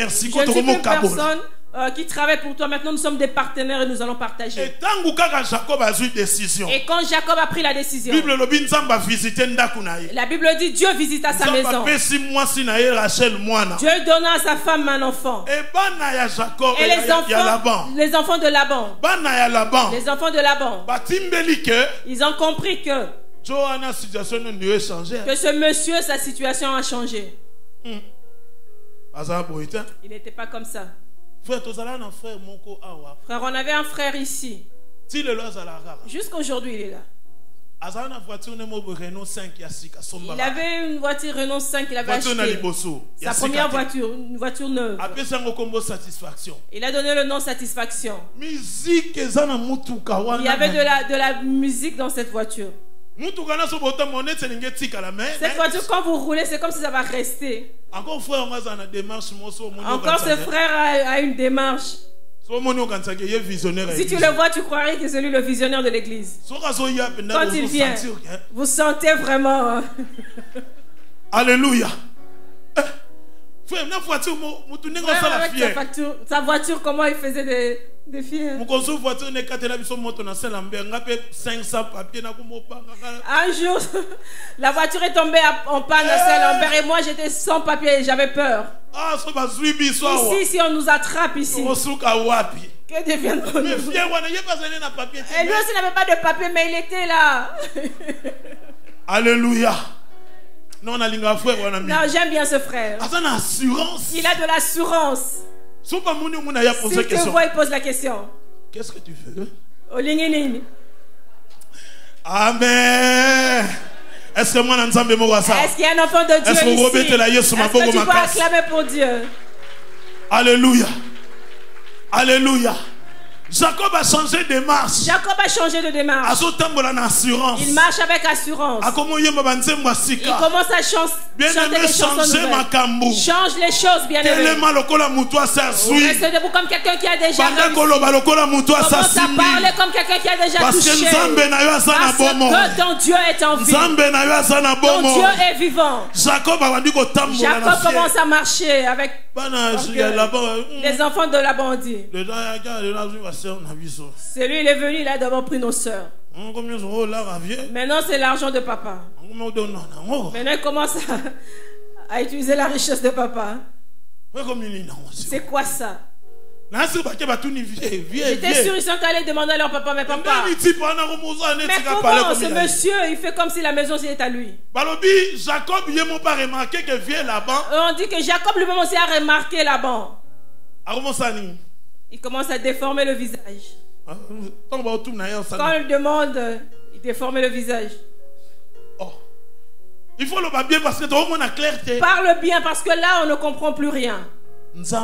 ne suis plus personne qui travaille pour toi. Maintenant nous sommes des partenaires et nous allons partager. Et quand Jacob a pris la décision, la Bible dit Dieu visita sa maison. Dieu donna à sa femme un enfant. Et les enfants de Laban, ils ont compris que ce monsieur, sa situation a changé. Il n'était pas comme ça. Frère, on avait un frère ici. Jusqu'aujourd'hui, il est là. Il avait une voiture Renault 5 qu'il avait achetée. Sa première voiture, une voiture neuve. Il a donné le nom Satisfaction. Il y avait de la musique dans cette voiture. Cette voiture, quand vous roulez, c'est comme si ça va rester. Encore ce frère a une démarche. Si tu le vois, tu croirais que c'est lui le visionnaire de l'église. Quand il vient, vous sentez vraiment. Alléluia. Sa voiture, comment il faisait des filles. Un jour, la voiture est tombée en panne à Saint-Lambert et moi j'étais sans papier, j'avais peur. Ici, si on nous attrape ici, que deviendrons-nous? Et lui aussi n'avait pas de papier, mais il était là. Alléluia. Non, j'aime bien ce frère. Il a de l'assurance. Si tu vois, il pose la question. Qu'est-ce que tu fais? Amen. Est-ce qu'il y a un enfant de Dieu ici? Est-ce que tu peux acclamer pour Dieu? Alléluia. Alléluia. Jacob a changé de démarche. Il marche avec assurance. Il commence à chanter des chansons nouvelles. Change les choses, bien aimé. Reste debout comme quelqu'un qui a déjà réussi. Commence à parler comme quelqu'un qui a déjà touché. Parce que ton Dieu est en vie. Ton Dieu est vivant. Jacob commence à marcher avec les enfants de la bandit. C'est lui, il est venu, il a d'abord pris nos sœurs. Maintenant, c'est l'argent de papa. Maintenant, il commence à utiliser la richesse de papa. C'est quoi ça? J'étais sûr, ils sont allés demander à leur papa, mais papa, mais comment ce monsieur, il fait comme si la maison est à lui? On dit que Jacob lui-même aussi a remarqué Laban. Il commence à déformer le visage. Quand on le demande, il déforme le visage. Il faut le bien parce que tout le monde a clarté. Parle bien parce que là on ne comprend plus rien. Dieu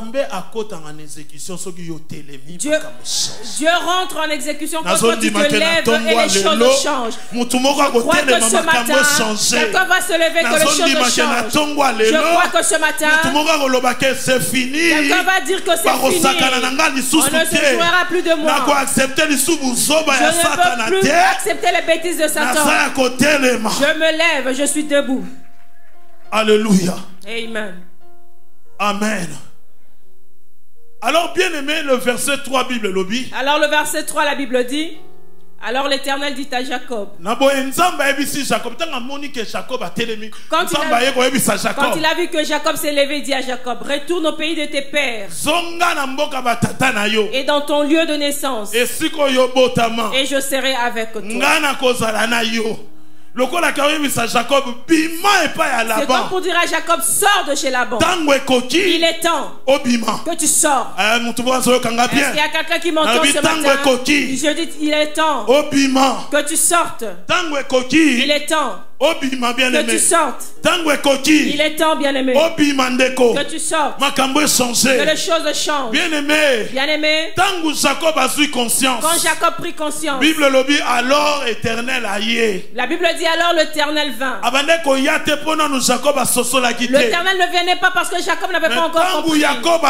rentre en exécution quand toi tu te lèves et les choses changent. Je crois que ce matin, quelqu'un va se lever que les choses changent. Je crois que ce matin, quelqu'un va dire que c'est fini. On ne se jouera plus de moi. Je ne veux plus accepter les bêtises de Satan. Je me lève, je suis debout. Alléluia. Amen. Amen. Alors, bien aimé, le verset 3, Bible lobby. Alors, le verset 3, la Bible dit, alors l'Éternel dit à Jacob. Quand il a vu que Jacob s'est levé, il dit à Jacob, retourne au pays de tes pères et dans ton lieu de naissance, et je serai avec toi. C'est comme pour dire à Jacob, sors de chez Laban. Il est temps que tu sors. Est-ce qu'il y a quelqu'un qui m'entend ce matin? Je dis, il est temps que tu sortes. Il est temps que tu sortes. Il est temps, bien-aimé, que tu sortes. Que les choses changent. Bien-aimé, quand Jacob prit conscience, la Bible dit alors l'Éternel vint. L'Éternel ne venait pas parce que Jacob n'avait pas encore compris. Mais quand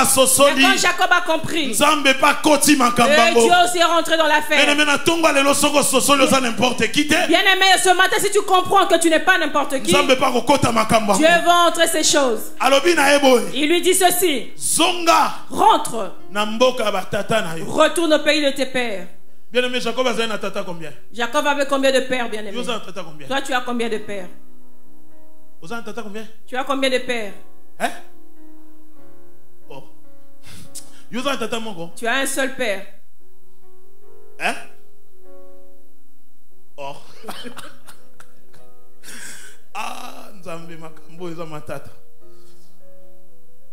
Jacob a compris, Dieu aussi est rentré dans l'affaire. Bien-aimé, ce matin, si tu comprends que tu n'es pas n'importe qui, Dieu va entrer ces choses. Il lui dit ceci: rentre, retourne au pays de tes pères. Bien-aimé, Jacob avait un tata combien? Jacob avait combien de pères, bien-aimé? Toi, tu as combien de pères? Tu as combien de pères? Hein? Oh. Tu as un seul père. Hein? Oh. Ah, Nzambe makambo eza matata.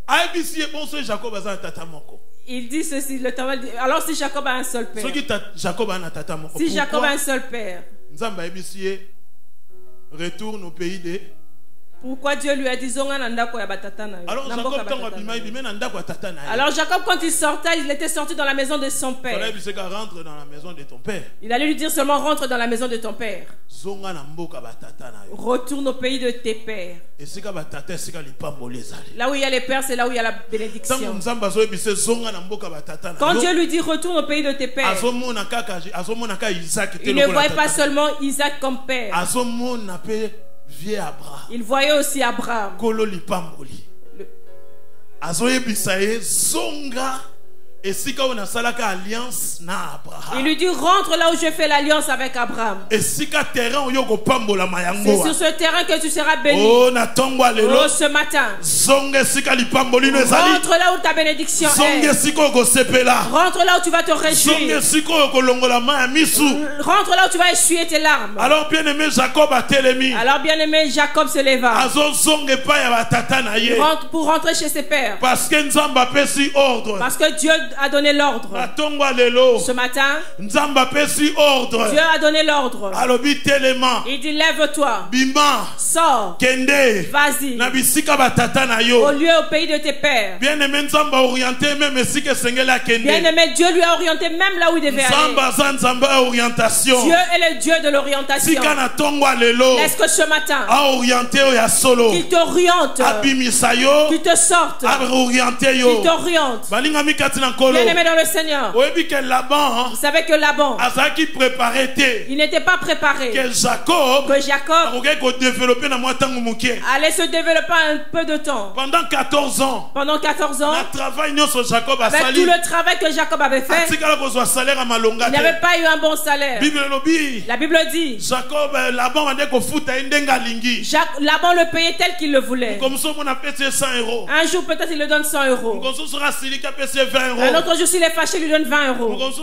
ABC est bon, Jacob a un tata moko. Il dit ceci, alors si Jacob a un seul père, si Jacob a un seul père, retourne au pays de... Pourquoi Dieu lui a dit alors Jacob, quand il sortait, il était sorti dans la maison de son père. Rentre dans la maison de ton père. Il allait lui dire seulement rentre dans la maison de ton père. Retourne au pays de tes pères. Là où il y a les pères, c'est là où il y a la bénédiction. Quand Dieu lui dit retourne au pays de tes pères, il ne voyait pas seulement Isaac comme père. Il voyait aussi Abraham. Il lui dit rentre là où je fais l'alliance avec Abraham. C'est sur ce terrain que tu seras béni. Oh, ce matin, rentre là où ta bénédiction est. Rentre là où tu vas te réjouir. Rentre là où tu vas essuyer tes larmes. Alors bien-aimé Jacob se leva. Il rentre pour rentrer chez ses pères. Parce que Dieu a donné l'ordre. Ce matin, Dieu a donné l'ordre. Il dit lève-toi, sors, vas-y au lieu, au pays de tes pères. Bien-aimé, Dieu lui a orienté même là où il devait aller. Dieu est le Dieu de l'orientation. Est-ce que ce matin qu'il t'oriente, qu'il te sorte, qu'il t'oriente? Bien-aimé dans le Seigneur, vous savez que Laban, il n'était pas préparé que Jacob allait se développer un peu de temps. Pendant 14 ans, avec tout le travail que Jacob avait fait, il n'avait pas eu un bon salaire. La Bible dit Laban le payait tel qu'il le voulait. Un jour peut-être il le donne 100 euros. Un Un autre jour, s'il est fâché, lui donne 20 euros. Un autre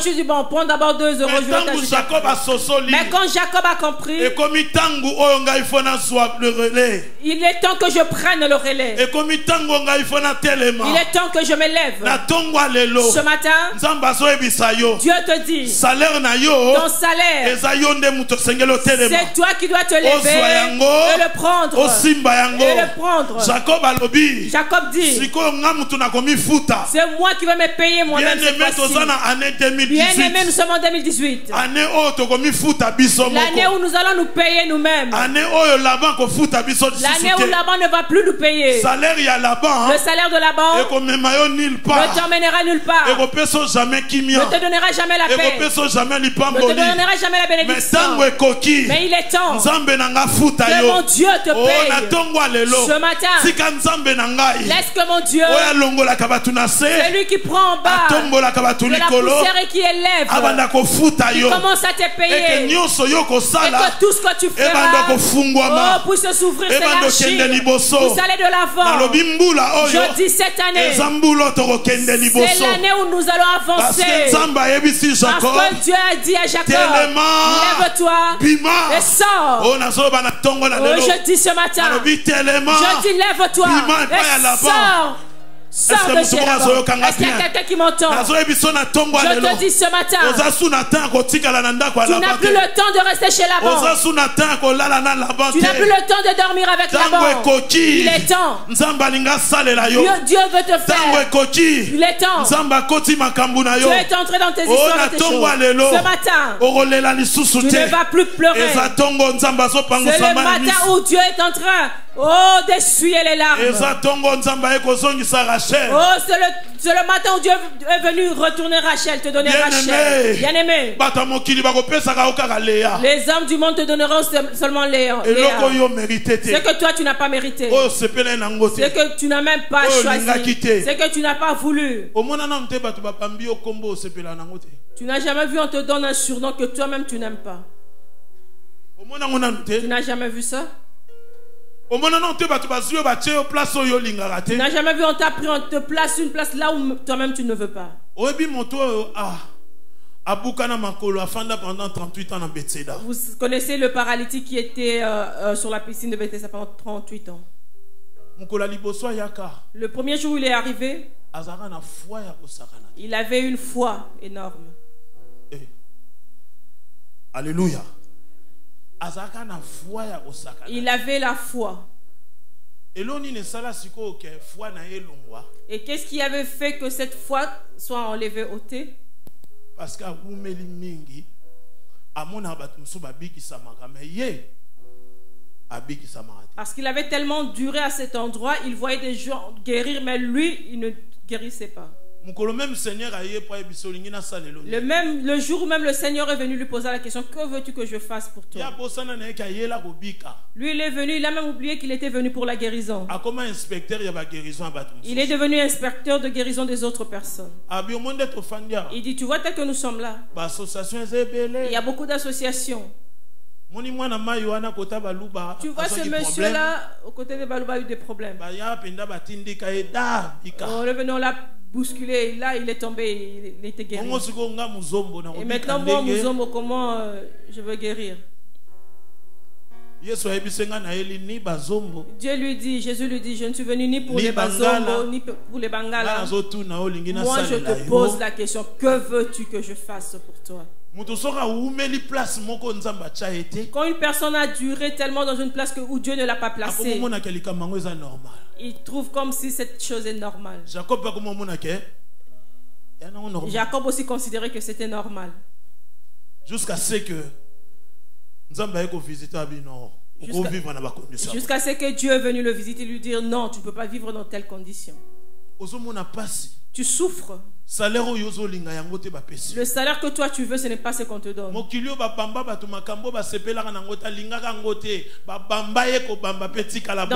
jour, dit bon, prends d'abord 2 euros. Mais quand Jacob a compris, il est temps que je prenne le relais. Il est temps que je me lève. Ce matin, Dieu te dit, ton salaire, c'est toi qui dois te lever et le prendre. Jacob dit, c'est moi qui vais me payer moi-même cette fois-ci. Bien aimé, nous sommes en 2018. L'année où nous allons nous payer nous-mêmes. L'année où Laban ne va plus nous payer. Le salaire de Laban ne t'emmènera nulle part. Ne te donnera jamais la paix. Ne te donnera jamais la bénédiction. Mais il est temps que mon Dieu te paye. Ce matin, laisse que mon Dieu, c'est lui qui prend en bas de la poussière et qui élève, qui commence à te payer, et que tout ce que tu feras puisse s'ouvrir, s'élargir, vous allez de l'avant. Je dis cette année, c'est l'année où nous allons avancer, parce que Dieu a dit à Jacob, lève-toi et sors. Je dis ce matin, je dis lève-toi et sors. Sors de chez là-bas. Est-ce qu'il y a quelqu'un qui m'entend? Je te dis ce matin, tu n'as plus le temps de rester chez Laban. Tu n'as plus le temps de dormir avec Laban. Il est temps. Dieu veut te faire. Il est temps. Tu es entré dans tes histoires et tes choses. Ce matin, tu ne vas plus pleurer. C'est le matin où Dieu est en train d'essuyer les larmes. C'est le matin où Dieu est venu retourner Rachel, te donner Rachel. Bien aimé. Les hommes du monde te donneront seulement Léa. Ce que toi tu n'as pas mérité. Ce que tu n'as même pas choisi. Ce que tu n'as pas voulu. Tu n'as jamais vu on te donne un surnom que toi-même tu n'aimes pas. Tu n'as jamais vu ça? Tu n'as jamais vu on t'a pris, on te place une place là où toi-même tu ne veux pas. Vous connaissez le paralytique qui était sur la piscine de Bethesda pendant 38 ans. Le premier jour où il est arrivé, il avait une foi énorme. Alléluia. Il avait la foi. Et qu'est-ce qui avait fait que cette foi soit enlevée, ôtée? Parce qu'il avait tellement duré à cet endroit, il voyait des gens guérir, mais lui, il ne guérissait pas. Le jour où même le Seigneur est venu lui poser la question, que veux-tu que je fasse pour toi? Lui il est venu, il a même oublié qu'il était venu pour la guérison. Il est devenu inspecteur de guérison des autres personnes. Il dit, tu vois, tel que nous sommes là, il y a beaucoup d'associations. Tu vois, ce monsieur-là, aux côtés de Balouba, a eu des problèmes. On l'a bousculé, là il est tombé, il était guéri. Et maintenant, moi, Muzombo, comment je veux guérir? Dieu lui dit, Jésus lui dit, je ne suis venu ni pour les Bazombo, ni pour les Bangala. Moi, je te pose la question, que veux-tu que je fasse pour toi? Quand une personne a duré tellement dans une place où Dieu ne l'a pas placée, il trouve comme si cette chose est normale. Jacob aussi considérait que c'était normal. Jusqu'à ce que Dieu est venu le visiter et lui dire non, tu ne peux pas vivre dans telles conditions. Tu souffres. Le salaire que toi tu veux, ce n'est pas ce qu'on te donne. Dans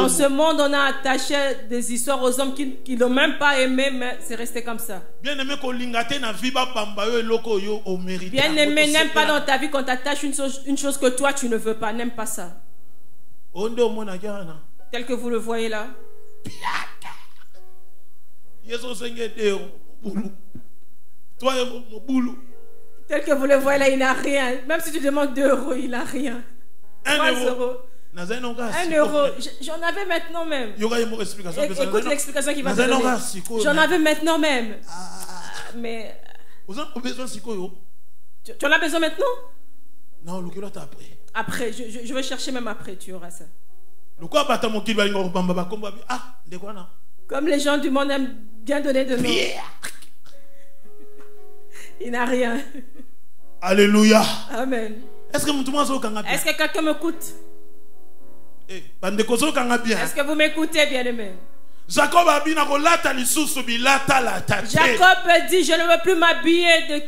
ce monde, on a attaché des histoires aux hommes qui n'ont même pas aimé, mais c'est resté comme ça. Bien-aimé, n'aime pas dans ta vie qu'on t'attache une chose que toi tu ne veux pas. N'aime pas ça. Tel que vous le voyez là. Tel que vous le voyez là, il n'a rien. Même si tu demandes 2 euros, il n'a rien. 3 euros. 1 euro. J'en avais maintenant même. Écoute l'explication qui va te donner. J'en avais maintenant même. Mais... Tu en as besoin maintenant? Non, après. Je vais chercher même après, tu auras ça. Comme les gens du monde aiment bien donner de nous. Il n'a rien. Alléluia. Amen. Est-ce que quelqu'un m'écoute? Est-ce que vous m'écoutez, bien-aimé? Jacob dit, je ne veux plus m'habiller de...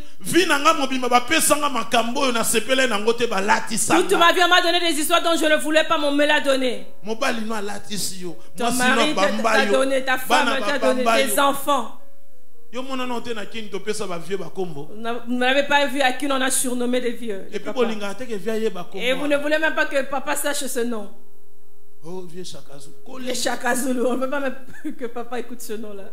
Toute ma vie, on m'a donné des histoires dont je ne voulais pas, on me l'a donné. Ton mari t'a donné, ta femme t'a donné, tes enfants. Vous n'avez pas vu à qui on a surnommé des vieux. Et vous ne voulez même pas que papa sache ce nom. Oh, vieux Chakazou. Les Chakazou, on ne peut pas même que papa écoute ce nom-là.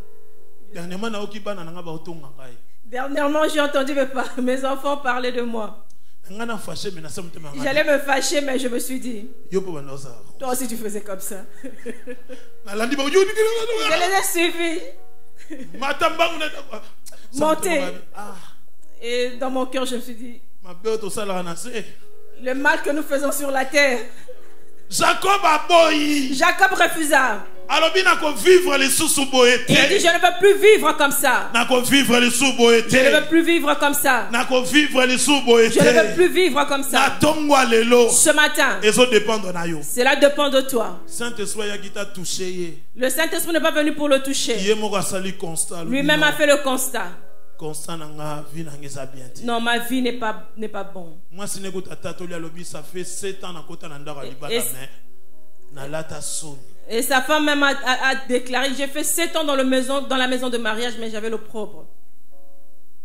Dernièrement, j'ai entendu mes enfants parler de moi. J'allais me fâcher, mais je me suis dit, toi aussi tu faisais comme ça. Je les ai suivis. Monter. Et dans mon cœur, je me suis dit, le mal que nous faisons sur la terre. Jacob refusa. Il dit, je ne veux plus vivre comme ça. Je ne veux plus vivre comme ça. Je ne veux plus vivre comme ça. Ce matin, cela dépend de toi. Le Saint-Esprit n'est pas venu pour le toucher. Lui-même a fait le constat. Non, ma vie n'est pas bon. Ça fait 7 ans et sa femme même a déclaré, j'ai fait 7 ans dans la maison de mariage, mais j'avais l'opprobre.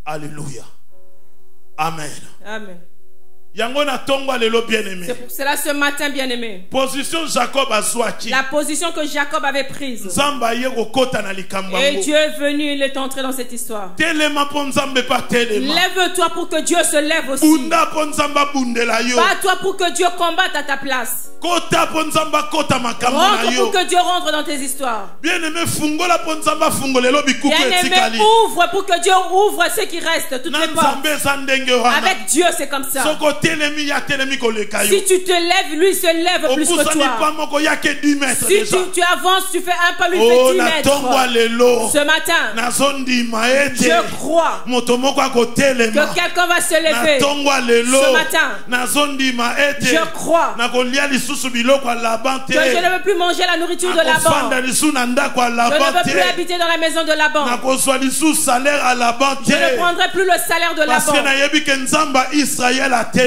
Alléluia. Amen. Amen. C'est pour cela ce matin, bien-aimé. La position que Jacob avait prise. Et Dieu est venu, il est entré dans cette histoire. Lève-toi pour que Dieu se lève aussi. Bats-toi pour que Dieu combatte à ta place. Rentre pour que Dieu rentre dans tes histoires. Bien-aimé, ouvre pour que Dieu ouvre ce qui reste, toutes les portes. Avec Dieu, c'est comme ça. Si tu te lèves, lui se lève plus que toi. Si tu avances, tu fais un pas, lui fait 10 mètres. Ce matin, je crois que quelqu'un va se lever. Ce matin, je crois que je ne veux plus manger la nourriture de Laban. Je ne veux plus habiter dans la maison de Laban. Je ne prendrai plus le salaire de Laban.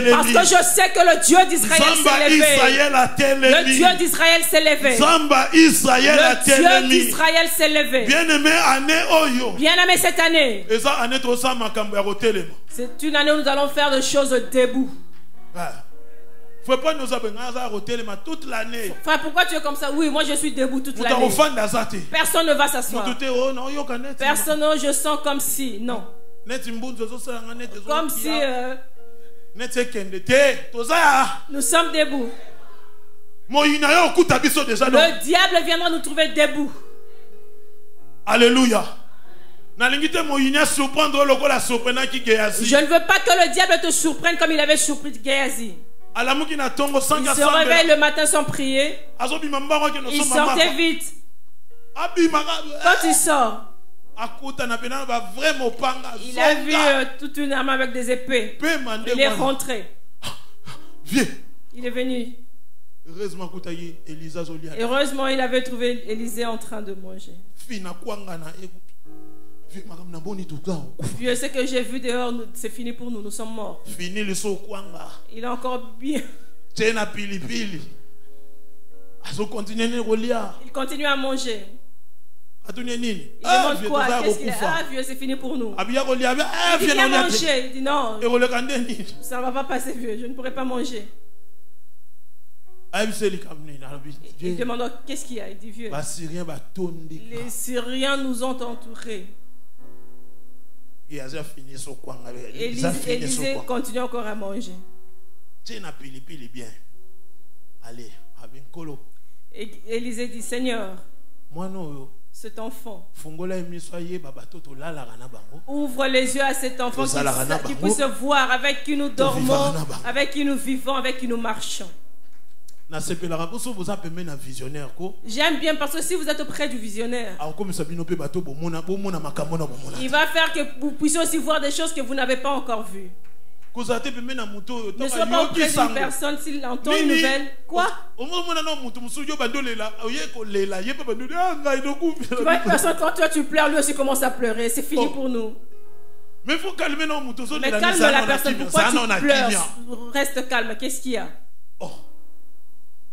Parce que je sais que le Dieu d'Israël s'est levé. Le Dieu d'Israël s'est levé. Le Dieu d'Israël s'est levé. Bien-aimé, cette année, c'est une année où nous allons faire des choses debout. Faut pas nous toute l'année. Frère, pourquoi tu es comme ça? Oui, moi je suis debout toute l'année. Personne ne va s'asseoir. Personne, non, je sens comme si, non. Comme si nous sommes debout. Le diable viendra nous trouver debout. Alléluia. Je ne veux pas que le diable te surprenne comme il avait surpris Géasi. Il se réveille le matin sans prier. Il sortait vite. Quand il sort, il a vu toute une arme avec des épées. Il est rentré. Il est venu. Heureusement, il avait trouvé Élisée en train de manger. Dieu, ce que j'ai vu dehors, c'est fini pour nous, nous sommes morts. Il est encore bien. Il continue à manger. Il demande quoi? Qu'est-ce qu'il a? Ah, vieux, c'est fini pour nous. Il dit, viens manger. Il dit non, ça ne va pas passer, vieux, je ne pourrai pas manger. Il demande qu'est-ce qu'il y a. Il dit vieux. Les Syriens nous ont entourés. Élisée continue encore à manger. Et Élisée dit, Seigneur, cet enfant, ouvre les yeux à cet enfant qui puisse voir avec qui nous dormons, avec qui nous vivons, avec qui nous marchons. J'aime bien parce que si vous êtes auprès du visionnaire, il va faire que vous puissiez aussi voir des choses que vous n'avez pas encore vues. Ne sois pas auprès d'une personne s'il entend une nouvelle. Quoi? Tu vois une personne, quand toi tu pleures, lui aussi commence à pleurer. C'est fini pour nous. Mais calme la personne. Pourquoi tu pleures? Reste calme. Qu'est-ce qu'il y a?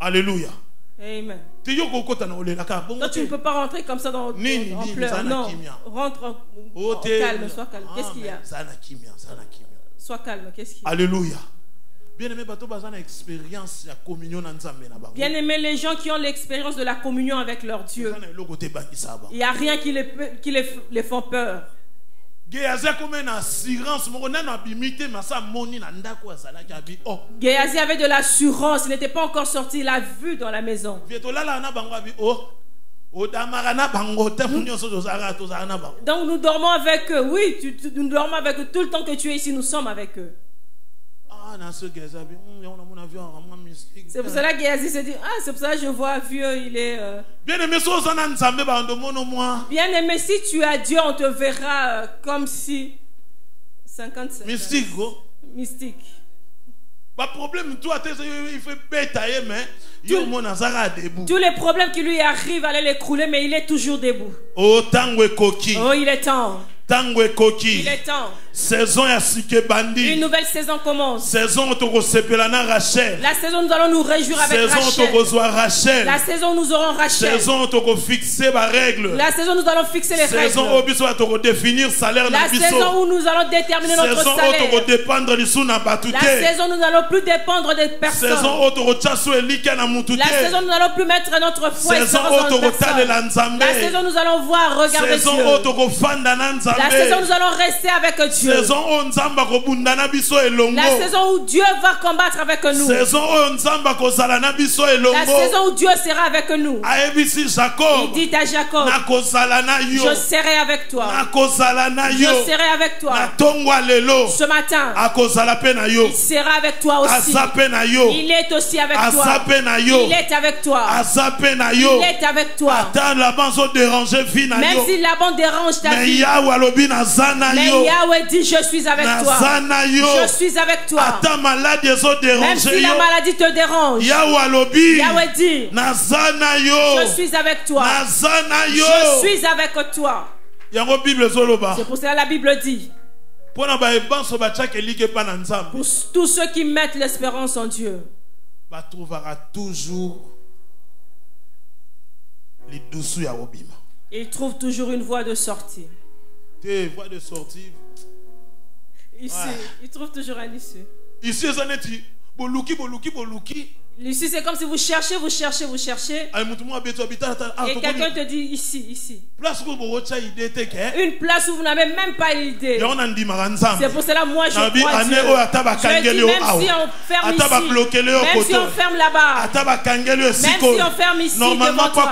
Alléluia. Amen. Donc tu ne peux pas rentrer comme ça en pleurs. Non. Rentre calme. Sois calme. Qu'est-ce qu'il y a? Sois calme, qu'est-ce qu'il y a? Alléluia. Bien-aimés, les gens qui ont l'expérience de la communion avec leur Dieu, il n'y a rien qui les font peur. Géasi avait de l'assurance, il n'était pas encore sorti, il a vu dans la maison. Donc nous dormons avec eux. Oui, nous dormons avec eux. Tout le temps que tu es ici, nous sommes avec eux. C'est pour cela que Géasi se dit, c'est pour ça que je vois vieux, il est... Bien-aimé, si tu as Dieu, on te verra comme si... 55. Mystique. Problème, toi, il fait bêtailler, mais tous les problèmes qui lui arrivent allaient l'écrouler, mais il est toujours debout. Oh, il est temps. Il est temps. Saison ya sike bandi. Une nouvelle saison commence. Saison toko sepelana Rachel. La saison nous allons nous réjouir avec Rachel. Saison toko zoa Rachel. La saison nous aurons Rachel. Saison toko fixer ba règle. La saison nous allons fixer les règles. Saison obiso toko définir salaire na biso. La saison où nous allons déterminer notre salaire. Saison toko dépendre du suna batute. La saison nous n'allons plus dépendre des personnes. Saison toko chasso elika na mutute. La saison nous n'allons plus mettre notre foi sur les personnes. La saison nous allons voir regarder Dieu. Saison toko fanda na nzambe. La saison nous allons rester avec Dieu. La saison où Dieu va combattre avec nous. La saison où Dieu sera avec nous. Il dit à Jacob, je serai avec toi. Je serai avec toi. Ce matin, il sera avec toi aussi. Il est aussi avec toi. Il est avec toi. Il est avec toi. Même si Laban dérange ta vie, mais Yahweh dit, je suis avec toi. Je suis avec toi. Même si la maladie te dérange, Yahweh dit, je suis avec toi. Je suis avec toi. C'est pour cela la Bible dit, pour tous ceux qui mettent l'espérance en Dieu, ils trouvent toujours une voie de sortie. Voie de sortie. Ici, il trouve toujours un issue. Ici, Ici, c'est comme si vous cherchez. Et quelqu'un te dit ici. Une place où vous n'avez même pas l'idée. C'est pour cela moi je crois Dieu. Je dis même si on ferme ici, même si on ferme là-bas, même si on ferme ici devant toi.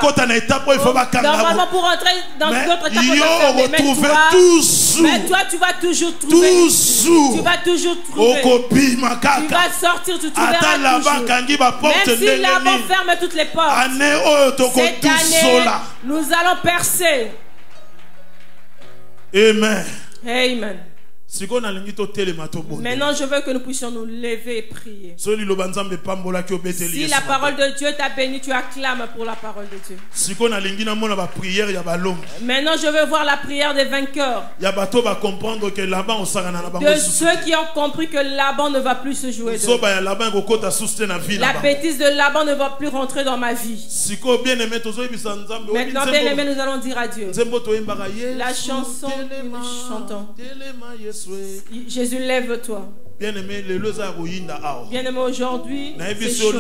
Normalement pour entrer dans d'autres étapes, mais toi tu vas toujours trouver. Tu vas toujours trouver. Tu vas sortir, tu trouveras toujours. Même si Laban ferme toutes les portes, cette année, nous allons percer. Amen. Amen. Maintenant, je veux que nous puissions nous lever et prier. Si la parole de Dieu t'a béni, tu acclames pour la parole de Dieu. Maintenant, je veux voir la prière des vainqueurs. De ceux qui ont compris que Laban ne va plus se jouer d'eux. La bêtise de Laban ne va plus rentrer dans ma vie. Maintenant, bien aimé, nous allons dire à Dieu. La chanson que nous chantons. Jésus, lève-toi. Bien-aimé, Bien-aimé, aujourd'hui, c'est chaud.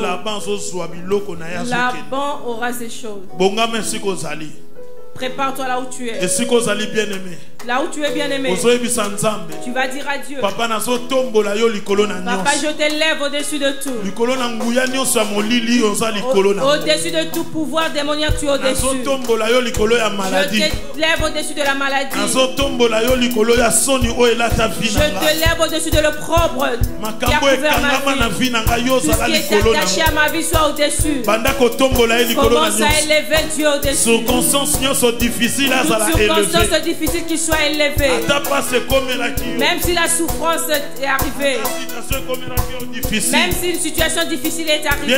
Laban aura ces choses. Prépare-toi là où tu es. Là où tu es bien-aimé. Tu vas dire à Dieu. Papa, je t'élève au-dessus de tout. Au-dessus de tout pouvoir démoniaque, tu es au-dessus. Je t'élève au-dessus de la maladie. Je t'élève au-dessus de l'opprobre qui a couvert ma vie. Tout ce qui est attaché à ma vie soit au-dessus. Commence à élever Dieu au-dessus. Difficile à circonstance difficile qui soit élevée. Même si la souffrance est arrivée. Même si une situation difficile est arrivée.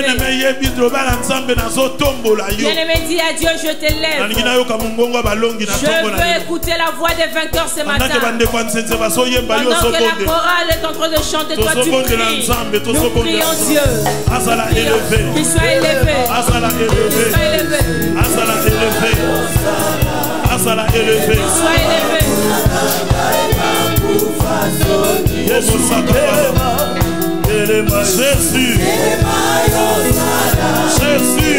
Bien-aimé, dis à Dieu, je t'élève. Je veux écouter la voix des vainqueurs ce matin. Pendant que la chorale est en train de chanter, toi tu pries. Nous prions Dieu. Qu'il soit élevé. Qu'il soit élevé. Asala élevé. Sois élevé. Jésus.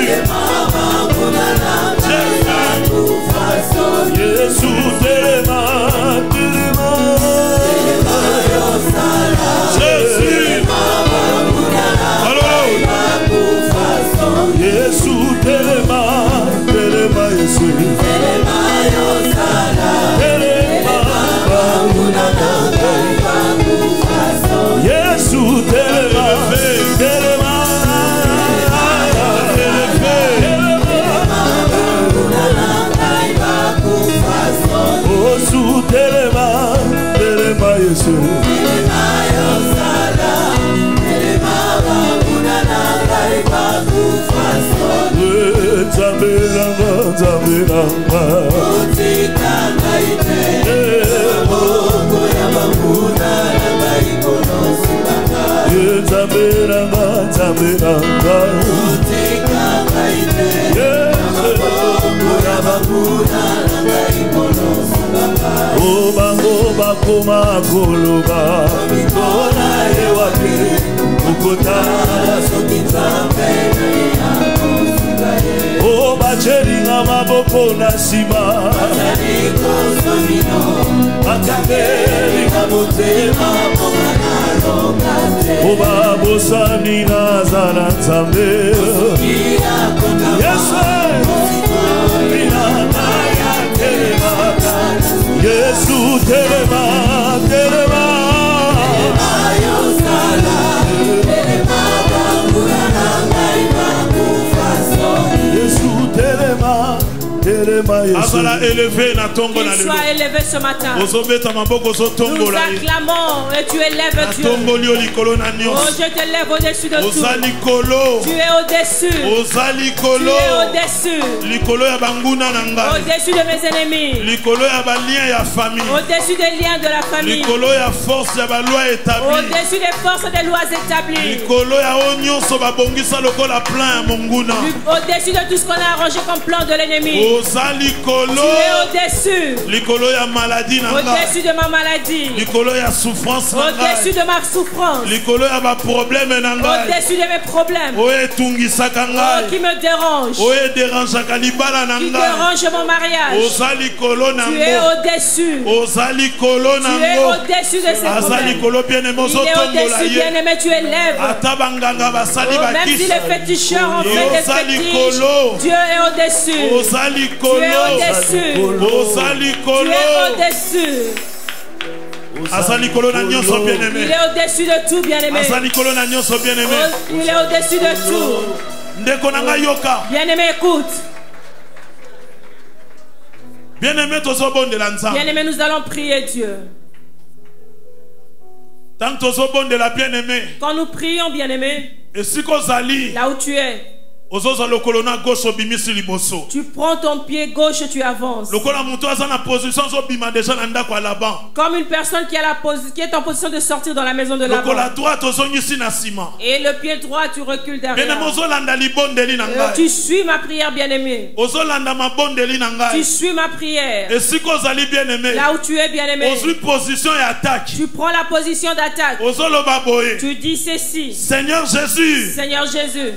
Qu'il soit élevé ce matin. Nous acclamons et tu élèves Dieu. Oh, je t'élève au-dessus de tout. Tu es au-dessus. Tu es au-dessus. Au-dessus de mes ennemis. Au-dessus des liens de la famille. Au-dessus des forces des lois établies. Au-dessus de tout ce qu'on a arrangé comme plan de l'ennemi. Tu es au-dessus. Au-dessus de ma maladie. Au-dessus de ma souffrance. Au-dessus de mes problèmes. Oh, qui me dérange. Qui dérange mon mariage. Tu es au-dessus. Tu es au-dessus de ces problèmes. Il est au-dessus, bien-aimé, tu élèves. Oh, même si les féticheurs ont fait des fétiches, Dieu est au-dessus. Tu es au-dessus. Tu es au-dessus. Il est au-dessus de tout, bien-aimé. Il est au-dessus de tout. Bien-aimé, écoute. Bien-aimé, nous allons prier Dieu. Quand nous prions, bien-aimé, là où tu es, Tu prends ton pied gauche, tu avances. Comme une personne qui est en position de sortir dans la maison de l'avant. Et le pied droit, tu recules derrière. Tu suis ma prière, bien-aimé. Tu suis ma prière. Là où tu es, bien-aimé, tu prends la position d'attaque. Tu dis ceci. Seigneur Jésus. Seigneur Jésus.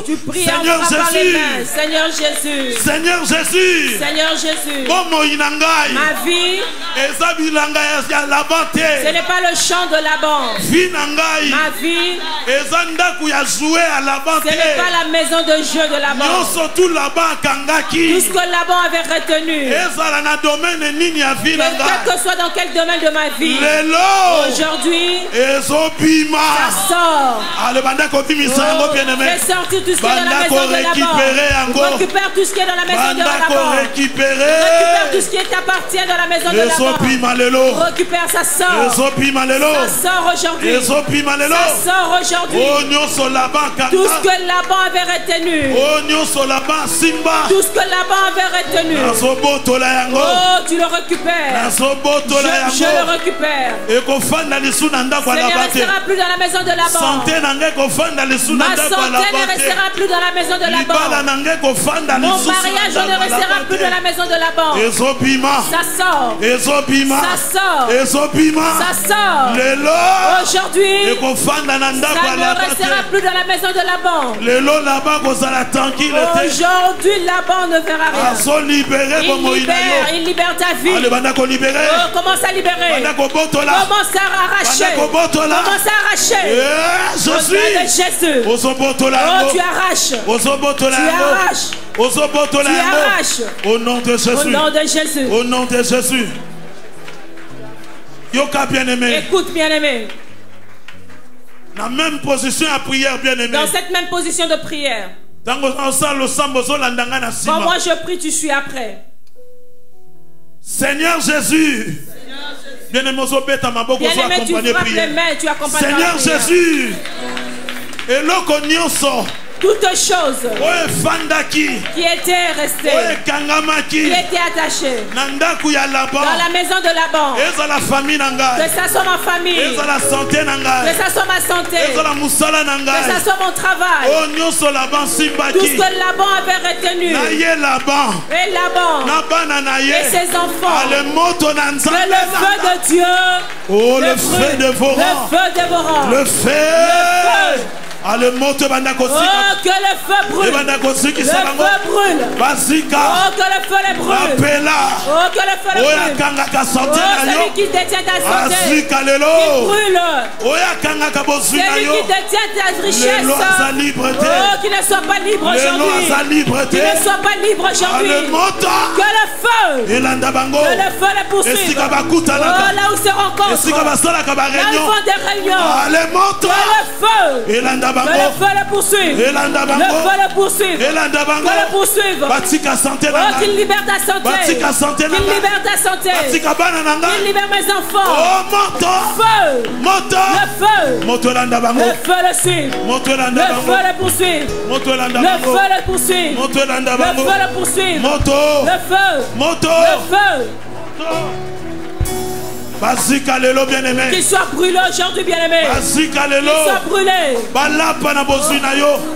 Tu pries en frappant les mains. Seigneur Jésus. Seigneur Jésus. Seigneur Jésus. Ma vie, ce n'est pas le champ de Laban. Ma vie, ce n'est pas la maison de jeu de Laban. Tout ce que Laban avait retenu, quel que soit dans quel domaine de ma vie, aujourd'hui, ça sort. Fais sortir tout ce qui est dans la maison de Laban. Récupère tout ce qui est dans la maison de Laban. Récupère tout ce qui t'appartient dans la maison de Laban. Récupère, ça sort. Ça sort aujourd'hui. Ça sort aujourd'hui. Tout ce que Laban avait retenu. Tout ce que Laban avait retenu. Oh, tu le récupères. Je le récupère. Ce ne restera plus dans la maison de Laban. Ma santé ne restera plus dans la maison de Laban. Mon mariage ne restera plus dans la maison de Laban. Ça sort. Ça sort. Ça sort. Aujourd'hui, ça ne restera plus dans la maison de Laban. Aujourd'hui, Laban ne verra rien. Il libère ta vie. Commence à libérer. Commence à arracher. Commence à arracher. Au nom de Jésus. Oh, tu arraches. Tu arraches. Au nom de Jésus. Au nom de Jésus. Au nom de Jésus. Yoka bien-aimé. Écoute, bien-aimé. Dans la même position à prière, bien-aimé. Dans cette même position de prière. Quand moi je prie, tu suis après. Seigneur Jésus. Bien-aimé, tu frappes les mains, tu accompagnes. Seigneur Jésus. Et là, toute chose qui était restée, qui était attachée dans la maison de Laban, que ça soit ma famille, que ça soit ma santé, que ça soit mon travail, tout ce que Laban avait retenu, et Laban et ses enfants, que le feu de Dieu, le feu dévorant, le feu. Ah, le mot te banda oh, que le feu brûle. Le feu brûle. Basika. Oh, que le feu les brûle. Appela. Oh, que le feu les brûle. Oh, celui qui détient ta santé. Qui brûle. Celui qui détient ta richesse. Oh, qui ne soit pas libre aujourd'hui. Qui ne soit pas libre aujourd'hui. Que le feu. Que le feu les poursuive. Oh, là où se rencontrent. Là où ils font des réunions. Que le feu. Que le feu le poursuive. Le feu le poursuive. Que le poursuive. Oh, qu'il libère ta santé. Qu'il libère ta santé. Qu'il libère mes enfants. Feu. Le feu. Le feu le suit. Le feu le poursuive. Le feu le poursuit. Le feu le poursuit. Le feu. Qu'il soit brûlé aujourd'hui, bien-aimé. Qu'il soit brûlé.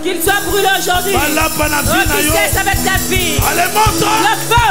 Qu'il soit brûlé aujourd'hui. Qu'il cesse avec ta vie. Le feu.